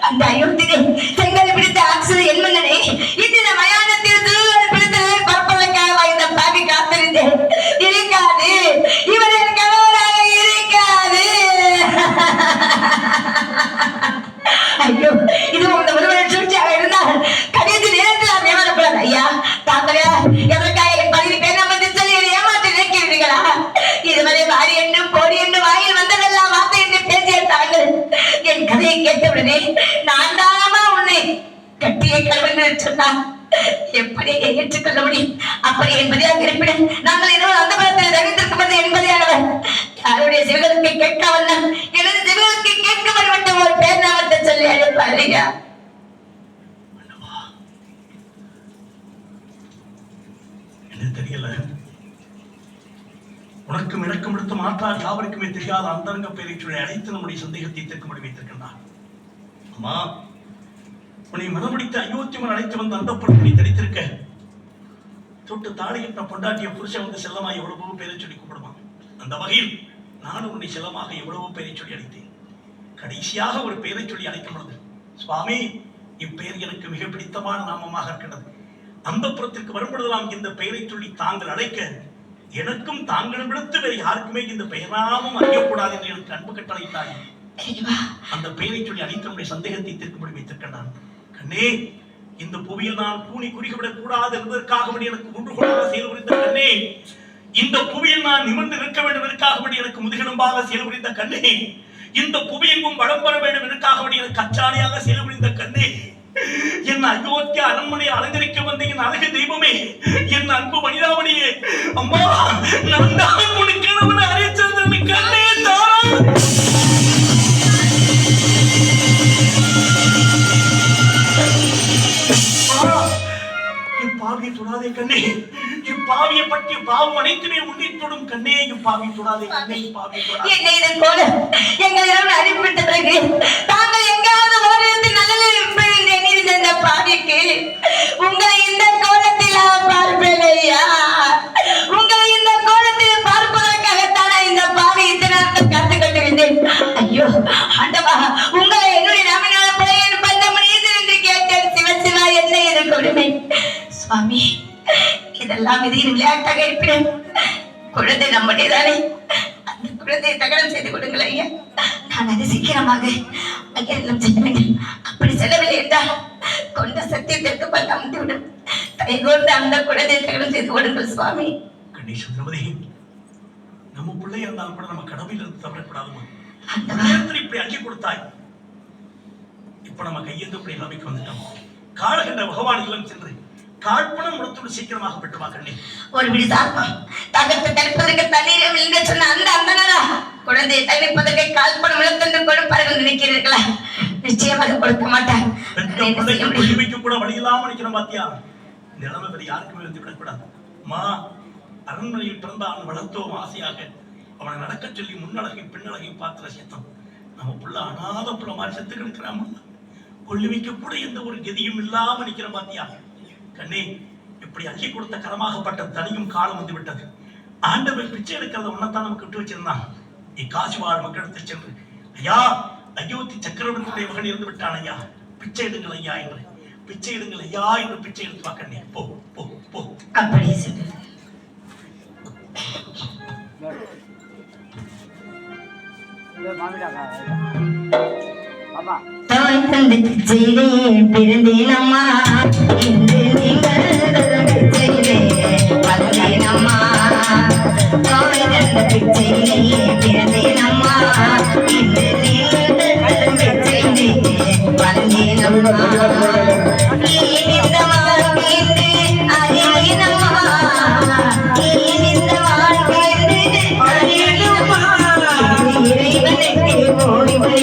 அந்த அயோத்தியை செங்கல் பிடித்த ஆக்சது என் மன்னனை இந்த மயானத்தில் தூவல் பிடித்து பரப்பதற்காக இந்த பாவி காத்திருந்தேன். இருக்காது, இவர் என் கணவராக இருக்காது. ஐயோ, இது உங்க ஒருவரின் சூழ்ச்சியாக இருந்தால் கடைசி நேரத்தில் நான் ஏமாறக்கூடாது ஐயா. தாங்களே எதற்காக என் பதிவு பேர் வந்து சொல்லி ஏமாற்றி நினைக்கிறீர்களா? இதுவரை வாரி என்றும் கோடி என்று வாயில் வந்ததெல்லாம் வார்த்தை என்று பேசிய தாங்கள் என் கதையை கேட்டவுடனே நான் தானமா உன்னை கட்டிய கல்வன் சொன்னார். எப்படி ஏற்றுக்கொள்ள முடியும்? அப்படி என்பதையாக இருப்பிட நாங்கள் ஏதோ அந்த படத்தில் தவித்திருக்கும் என்பதையானவர் யாருடைய சிவகத்தை கேட்க வந்தால் எனது சிவகத்தை கேட்கப்பட்ட ஒரு பேர் நாமத்தை சொல்லி அழைப்பார் ஐயா. என்ன தெரியல. உனக்கும் எனக்கும் எடுத்து மாற்றால் யாவருக்குமே தெரியாத அந்தரங்க பெயரை சொல்லி அழைத்து நம்முடைய சந்தேகத்தை தீர்க்கும்படி வைத்திருக்கின்றார். அம்மா, உன்னை மனமுடித்த அயோத்தியமன் அழைத்து வந்து அந்த பொருட்களை தடித்திருக்க தொட்டு தாலி கட்டின பொண்டாட்டிய புருஷன் வந்து செல்லமா எவ்வளவோ பேரை சொல்லி கூப்பிடுவான். அந்த வகையில் நானும் உன்னை செல்லமாக எவ்வளவோ பேரை சொல்லி அழைத்தேன். கடைசியாக ஒரு பெயரை சொல்லி அழைக்கப்படுது. சுவாமி, இப்பெயர் எனக்கு மிக பிடித்தமான நாமமாக இருக்கிறது. அந்த புறத்திற்கு வரும்பொழுதெல்லாம் இந்த பெயரை சொல்லி தாங்கள் அழைக்க எனக்கும் தாங்களும் விடுத்து வேறு யாருக்குமே இந்த பெயராமும் அறியக்கூடாது என்று எனக்கு அன்பு கட்டளையிட்டாய். அந்த பெயரை சொல்லி அழைத்து நம்முடைய சந்தேகத்தை தீர்க்கும்படி வைத்திருக்கின்றான். கண்ணே, இந்த புவியில் நான் கூனி குறிக்கப்படக் கூடாது என்பதற்காக எனக்கு ஒன்று கொள்ளாத செயல் புரிந்த கண்ணே, இந்த புவியில் நான் நிமிர்ந்து நிற்க வேண்டும் என்பதற்காக எனக்கு முதுகெலும்பாக செயல் புரிந்த கண்ணே, இந்த புவியெங்கும் வளம் பெற வேண்டும் என்பதற்காக எனக்கு அச்சாணியாக செயல் புரிந்த கண்ணே, என் அயோக்கிய அரண்மனை அலங்கரிக்க வந்த என் அழகு தெய்வமே, என் அன்பு மனிதாமணியே, அம்மா நான் தான் உனக்கு அறிவிச்சது கண்ணே தாரா. இப்பாவியை தொடாதே கண்ணே, இப்பாவியை பற்றி பாவம் அனைத்துமே உன்னை தொடும் கண்ணே, இப்பாவியை தொடாதே கண்ணே, இப்பாவியை தொடாதே. என்னை இதன் போல எங்களிடம் அனுப்பிவிட்ட பிறகு தாங்கள் எங்காவது ஓரிடத்தில் நல்லது இருந்த இந்த பாவிக்கு உங்களை இந்த கோலத்தில் பார்ப்பேன் ஐயா. உங்களை இந்த கோலத்தில் பார்ப்பதற்காகத்தான இந்த பாவி இத்தனை கற்றுக்கொண்டிருந்தேன். ஐயோ ஆண்டவா, உங்களை என்னுடைய நாமினால பையன் பந்த மனிதன் என்று கேட்டேன். சிவசிவா, என்ன இது கொடுமை சுவாமி. இதெல்லாம் இதில் விளையாட்டாக இருக்கிறேன். குழந்தை நம்முடையதானே, அந்த குழந்தையை தகனம் செய்து கொடுங்கள் ஐயா. நான் அது சீக்கிரமாக ஐயரிடம் செல்ல வேண்டும். அப்படி செல்லவில்லை என்றால் கொண்ட சத்தியத்திற்கு பல அமர்ந்துவிடும். கைகோர்ந்து அந்த குழந்தையை தகனம் செய்து கொடுங்கள் சுவாமி. கணேஸ்வரவதி, நம்ம பிள்ளை இருந்தாலும் கூட நம்ம கடமையில் இருந்து தவறக்கூடாதுமா. இப்படி அள்ளி கொடுத்தாய், இப்ப நம்ம கையெழுந்து இப்படி நிலைமைக்கு வந்துட்டோம். காலகண்ட பகவான் இல்லம் சென்று காழ்ப்பணம் முடத்தோடு சீக்கிரமாக பெற்றுமா கண்ணே. ஒரு விடி சாப்பா தகத்தை தடுப்பதற்கு தண்ணீரம் இல்லை சொன்ன அந்த அந்தனரா குழந்தையை தவிர்ப்பதற்கு கால்பணம் இழத்தென்று கொடுப்பார்கள் நினைக்கிறீர்களா? நிச்சயமாக கொடுக்க மாட்டார். குடிமைக்கு கூட வழி இல்லாம நினைக்கிறோம் பாத்தியா. நிலைமை வேறு யாருக்குமே வந்து விடக்கூடாது. அம்மா, அரண்மனையில் பிறந்தான் வளர்த்தோம் ஆசையாக. அவனை நடக்க சொல்லி முன்னழகையும் பின்னழகையும் பார்த்து ரசித்தோம். நம்ம புள்ள அனாத புள்ள மாதிரி செத்து கிடக்கிறாமா. கொள்ளுமைக்கு கூட எந்த ஒரு கதியும் இல்லாம நிக்கிற பாத்தியா. கண்ணே, இப்படி அள்ளி கொடுத்த கரமாகப்பட்ட தனியும் காலம் வந்து விட்டது. ஆண்டவர் பிச்சை எடுக்கிறத ஒன்னத்தான் நமக்கு விட்டு வச்சிருந்தான். இக்காசி வாழ் மக்களிடத்தில் சென்று, ஐயா, அயோத்தி சக்கரவர்த்தியுடைய மகன் இருந்து விட்டான் ஐயா, பிச்சை எடுங்கள் ஐயா என்று, பிச்சை எடுங்கள் ஐயா என்று பிச்சை எடுத்து வா கண்ணே. போ போ போ. அப்படியே சொல்லு. தாய் தந்தை பிச்சையிலே பிறந்தேனம்மா, இன்று நீங்கள் பிச்சையிலே வந்தேனம்மா. தாய் தந்தை பிச்சையிலே பிறந்தேனம்மா, இன்று நீங்கள் பிச்சையிலே வந்தேனம்மா. இந்த வாழ்க்கையிலே அறியேனம்மா, இந்த வாழ்க்கையிலே அறியேனம்மா. இறைவனுக்கு ஓய்வு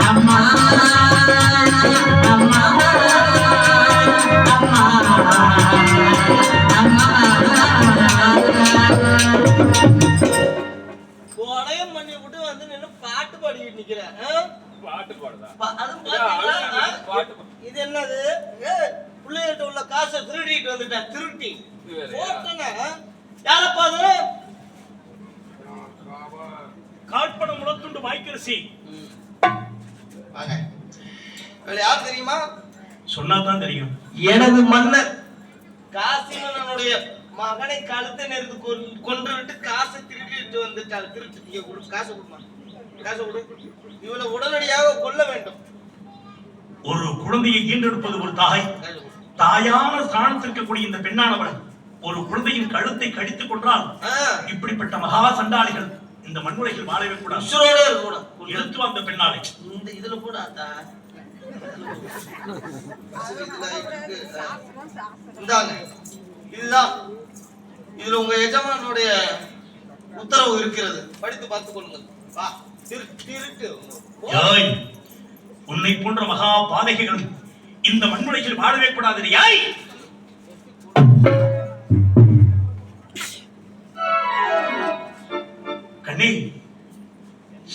அம்மா பாடிட்டு நிக்கிறேன். அது பாத்தீங்களா? இது என்னது? பிள்ளைகிட்ட உள்ள காசை திருடிட்டு வந்துட்டேன். திருட்டி போட்டேன்னா யாரப்பா அது? காட்படம் முளத்துண்டு வாய்க்கரசி. வாங்க. இவள யார் தெரியுமா? சொன்னாதான் தெரியும். எனது மன்னர் காசிமன்னனுடைய மகனை கழுத்தை நெருத்து கொன்று விட்டு காசை திருடிட்டு வந்துட்டாள். திருட்டு காசு கொடுமா, காசு கொடு. இவளை உடனடியாக கொல்ல வேண்டும். ஒரு குழந்தையை ஈன்றெடுப்பது ஒரு தாய். தாயான ஸ்தானத்தில் இருக்கக்கூடிய இந்த பெண்ணானவள் ஒரு குழந்தையின் கழுத்தை கடித்துக் கொன்றால் இப்படிப்பட்ட மகா சண்டாளிகள் இந்த மண்ணுலகில் வாழவே கூடாது. உசுரோட இருக்கக்கூடாது. எடுத்து வந்த பெண்ணாளை இந்த இதுல கூட அத்தா இந்தாங்க. இதுதான், இதுல உங்க எஜமானுடைய உத்தரவு இருக்கிறது. படித்து பார்த்துக் கொள்ளுங்கள். வா. திருட்டு யாய், உன்னை போன்ற மகா பாதகைகள் இந்த மண்ணுலகில் வாழவே கூடாது. யாய், கண்ணே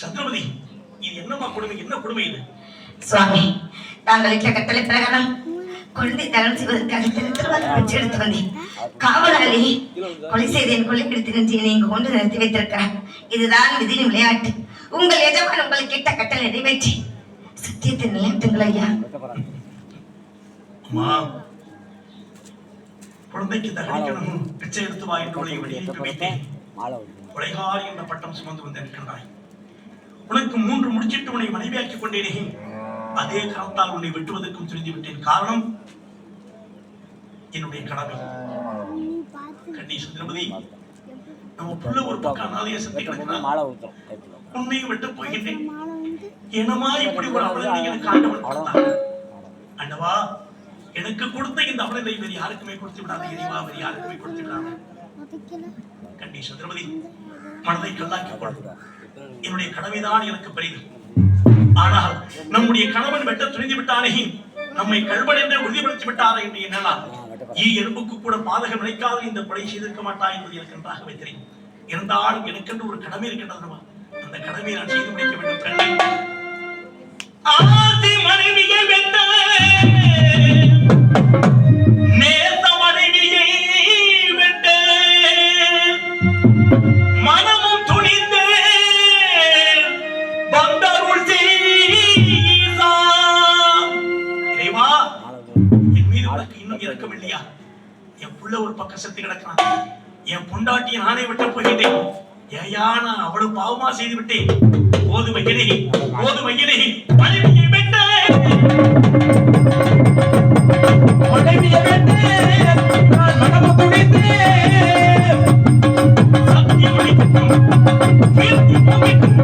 சந்திரமதி, இது என்னமா கொடுமை? என்ன கொடுமை இது? சுவாமி, தாங்கள் இட்ட கட்டளை பிரகாரம் குழந்தை தகனம் செய்வதற்காக திருவாரூர் பெற்று எடுத்து வந்தேன். காவலாளி கொலை செய்தேன், கொலை பிடித்து நீங்க கொண்டு நிறுத்தி வைத்திருக்கிறார். இதுதான் விதியின் விளையாட்டு. உங்கள் எஜமான் உங்களுக்கு இட்ட கட்டளை நிறைவேற்றி சத்தியத்தை நிலைத்துங்கள் ஐயா. அம்மா, குழந்தைக்கு தகனிக்கணும், பிச்சை எடுத்து வா என்று உடைய வெளியேற்றி வைத்தேன். கொலைகாரி என்ற பட்டம் சுமந்து வந்திருக்கிறாய். உனக்கு 3 முடிச்சிட்டு உன்னை மனைவியாக்கிக் கொண்டேனே, அதே காரணத்தால் உன்னை வெட்டுவதற்கும் துணிந்து விட்டேன். காரணம் என்னுடைய கடமை. கண்ணி சுந்தரமதி, நம்ம புள்ள ஒரு பக்கம் அனாதைய சக்தி கிடக்கிறான், உன்னையும் விட்டு போகின்றேன். என்னமா இப்படி ஒரு அவலத்தை எனக்கு ஆண்டவன் கொடுத்தான். ஆண்டவா, எனக்கு கொடுத்த இந்த அவலத்தை வேறு யாருக்குமே கொடுத்து விடாத இறைவா, வேறு யாருக்குமே கொடுத்து விடாத. கண்ணி சுந்தரமதி, மனதை கல்லாக்கிக் கொள். என்னுடைய கடமைதான் எனக்கு பெரிது. ஆனால் நம்முடைய கணவன் வெட்ட துணிந்து விட்டானே, நம்மை கல்வன் உறுதிப்படுத்தி விட்டாரே என்று எண்ணலாம். எறும்புக்கு கூட பாதகம் நினைக்காத இந்த கொலை செய்திருக்க மாட்டாய் என்பது எனக்கு நன்றாகவே தெரியும். இருந்தாலும் எனக்கென்று ஒரு கடமை இருக்கின்றது. அந்த கடமையை நான் செய்து முடிக்க வேண்டும். கண்ணை ஆதி மனைவியை வெட்ட நேச மனைவியை வெட்ட மனமும் துணிந்து வந்தருள் செய்தா. இறைவா, என் மீது உனக்கு இன்னும் இரக்கம் இல்லையா? என் புள்ள ஒரு பக்கம் செத்து கிடக்கிறான், என் பொண்டாட்டியை நானே விட்ட போகின்றேன். ஏயா, நான் அவ்வளவு பாவமா செய்து விட்டேன். போது மையனே, போது மையனே, மனைவியை வெட்ட மனைவியை வெட்ட நான் மனமும் துணிந்து சத்தியம் அளிக்கட்டும், கீர்த்தி போகட்டும்.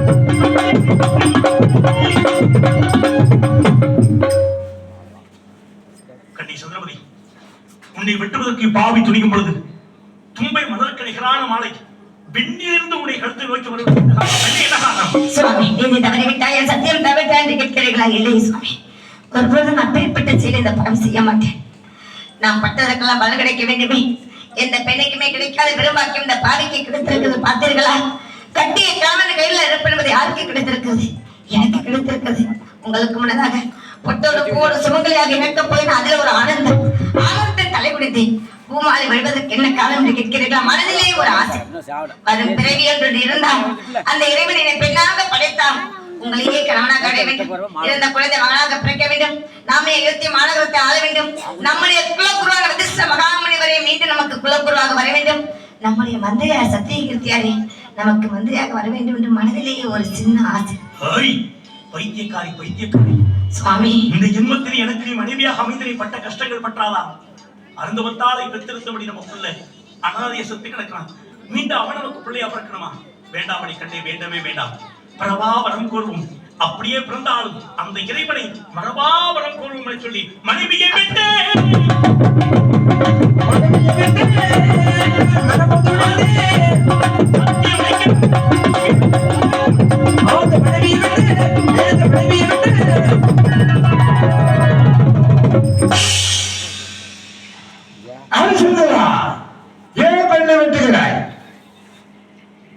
கண்ணி சுந்தரமதி, உன்னை வெட்டுவதற்கு பாவி துணிக்கும் பொழுது தும்பை மதற்கு நிகரான மாலை வெண்ணிலிருந்து உன்னை கழுத்தை நோக்கி வருவது சுவாமி, நீதி தவறிவிட்டாயா? சத்தியம் தவிர்த்தா என்று கேட்கிறீர்களா? இல்லை சுவாமி, ஒருபோதும் அப்பேற்பட்ட செயல் இந்த பாவம் செய்ய மாட்டேன். நாம் பட்டதற்கெல்லாம் பலன் கிடைக்க வேண்டுமே. எந்த பெண்ணுக்குமே கிடைக்காத பெரும்பாக்கியம் இந்த பாவிக்கு கிடைத்திருக்கிறது. பார்த்தீர்களா? கட்டிய கணவன் கையில இருப்பது யாருக்கு கிடைத்திருக்கிறது? எனக்கு கிடைத்திருக்கிறது. உங்களுக்கு முன்னதாக பொட்டோடு பூவோடு சுமங்கலியாக இணைக்க போய் அதுல ஒரு ஆனந்தத்தை தலை குடித்தேன். பூமாலை வருவதற்கு என்ன காலம் என்று கேட்கிறீர்களா? மனதிலே ஒரு ஆசை. வரும் பிறவி என்று இருந்தால் அந்த இறைவன் என்னை பெண்ணாக படைத்தான். உங்களையே கணவனாக அடைய வேண்டும், இருந்த குழந்தை மகனாக பிறக்க வேண்டும், நாமே எழுத்தி மாநகரத்தை ஆள வேண்டும், நம்முடைய குலகுருவாக வதிஷ்ட மகாமணி வரை மீண்டும் நமக்கு குலகுருவாக வர வேண்டும், நம்முடைய மந்திரியார் சத்தியகீர்த்தியாரே நமக்கு மந்திரியாக வர வேண்டும் என்று மனதிலேயே ஒரு சின்ன ஆசை. பைத்தியக்காரி, பைத்தியக்காரி. சுவாமி, இந்த ஜென்மத்தில் எனக்கு மனைவியாக அமைந்து பட்ட கஷ்டங்கள் பற்றாதான். அருந்தவத்தாலை பெற்றிருந்தபடி நம்ம பிள்ளை அனாதைய செத்து கிடக்கிறான். மீண்டும் அவன் நமக்கு பிள்ளையா பிறக்கணுமா? வேண்டாமடி கண்ணே, வேண்டவே வேண்டாம். பரவாவரம் கோருவோம். அப்படியே பிறந்தாலும் அந்த இறைவனை மரபாவரம் கோருவோம் என்று சொல்லி மனைவியை விட்டு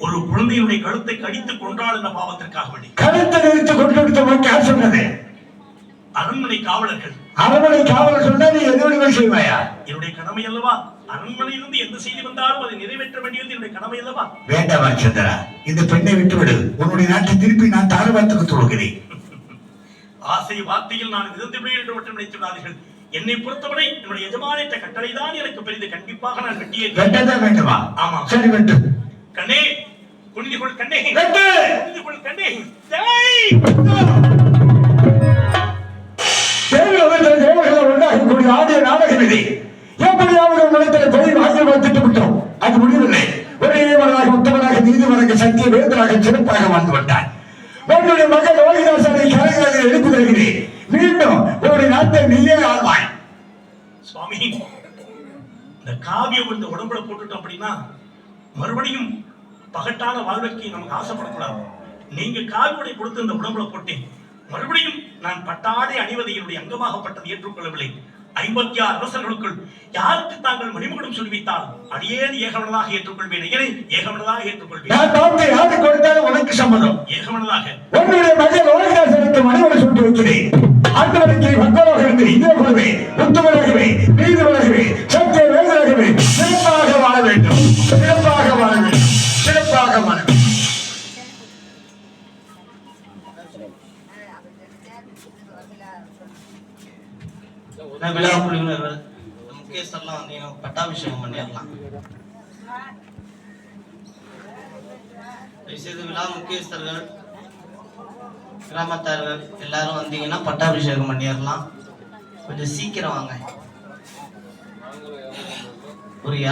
ஒரு ஒரு குழந்தையினுடைய கழுத்தை கடித்து கொன்றாள் என்ற பாவத்திற்காக வேண்டி கழுத்தை நிறுத்தி கொண்டு விட்டு யார் சொன்னது? அரண்மனை காவலர்கள். அரண்மனை காவலர் சொன்னா நீ எதுவும் செய்வாயா? என்னுடைய கடமை அல்லவா? அரண்மனையிலிருந்து எந்த செய்தி வந்தாலும் அதை நிறைவேற்ற வேண்டியது என்னுடைய கடமை அல்லவா? வேண்டாம் சந்திரா, இந்த பெண்ணை விட்டுவிடு. உன்னுடைய நாட்டை திருப்பி நான் தாரவாத்துக்கு தொழுகிறேன். ஆசை வார்த்தையில் நான் விதந்து என்று மட்டும் நினைத்து விடாதீர்கள். என்னை பொறுத்தவரை என்னுடைய எஜமானிட்ட கட்டளை தான் எனக்கு பெரிது. கண்டிப்பாக நான் வெட்டியே வெட்டதான் வேண்டுமா? ஆமா, சரி வெட்டு. கண்ணே குனிந்து கொள் கண்ணே, வெட்டு. குனிந்து கொள் கண்ணே. ஜெய் தேவர்கள் உண்டாகக்கூடிய ஆடிய நாடகம் இது. எப்படியாவது உங்களிடத்தில் பெரிய ஆசீர்வாதம் திட்டமிட்டோம். அது முடியவில்லை. ஒரே மனதாக உத்தமனாக நீதிமன்ற சத்திய வேந்தராக சிறப்பாக வாழ்ந்து விட்டார். உன்னுடைய மகன் ரோஹிதாசனை கலைஞராக எழுப்பி தருகிறேன். மீண்டும் உன்னுடைய நாட்டை நீயே ஆழ்வாய். சுவாமி, இந்த காவியம் இந்த உடம்புல போட்டுட்டோம் அப்படின்னா மறுபடியும் பகட்டான வாழ்க்கைக்கு நமக்கு ஆசைப்படக்கூடாது. நீங்க காவியுடை கொடுத்து இந்த உடம்புல போட்டேன். மறுபடியும் நான் பட்டாடை அணிவதை என்னுடைய அங்கமாகப்பட்டது ஏற்றுக்கொள்ளவில்லை. 56 அரசர்களுக்குள் யாருக்கு தாங்கள் மணிமகுடம் சொல்லிவித்தால் அடியேன் ஏகமனதாக ஏற்றுக்கொள்வேன். ஏகமனதாக ஏற்றுக்கொள்வேன். யாருக்கு கொடுத்தாலும் உனக்கு சம்மதம். ஏகமனதாக உன்னுடைய மகன் ரோஹிதாசனுக்கு மணிமகுடம் சுட்டி வைக்கிறேன். அந்த வரைக்கு மக்களாக இருந்து இதே போலவே உத்தமராகவே நீதிமன்றமே சத்திய வேந்தராகவே சிறப்பாக வாழ வேண்டும். சிறப்பாக வாழ வேண்டும். சிறப்பாக வாழ வேண்டும். விழா குழுவினர் முக்கியஸ்தர்லாம் வந்தீங்கன்னா பட்டாபிஷேகம் பண்ணிடலாம். செய்து விழா முக்கியஸ்தர்கள் கிராமத்தார்கள் எல்லாரும் வந்தீங்கன்னா பட்டாபிஷேகம் பண்ணிடலாம். கொஞ்சம் சீக்கிரம் வாங்க.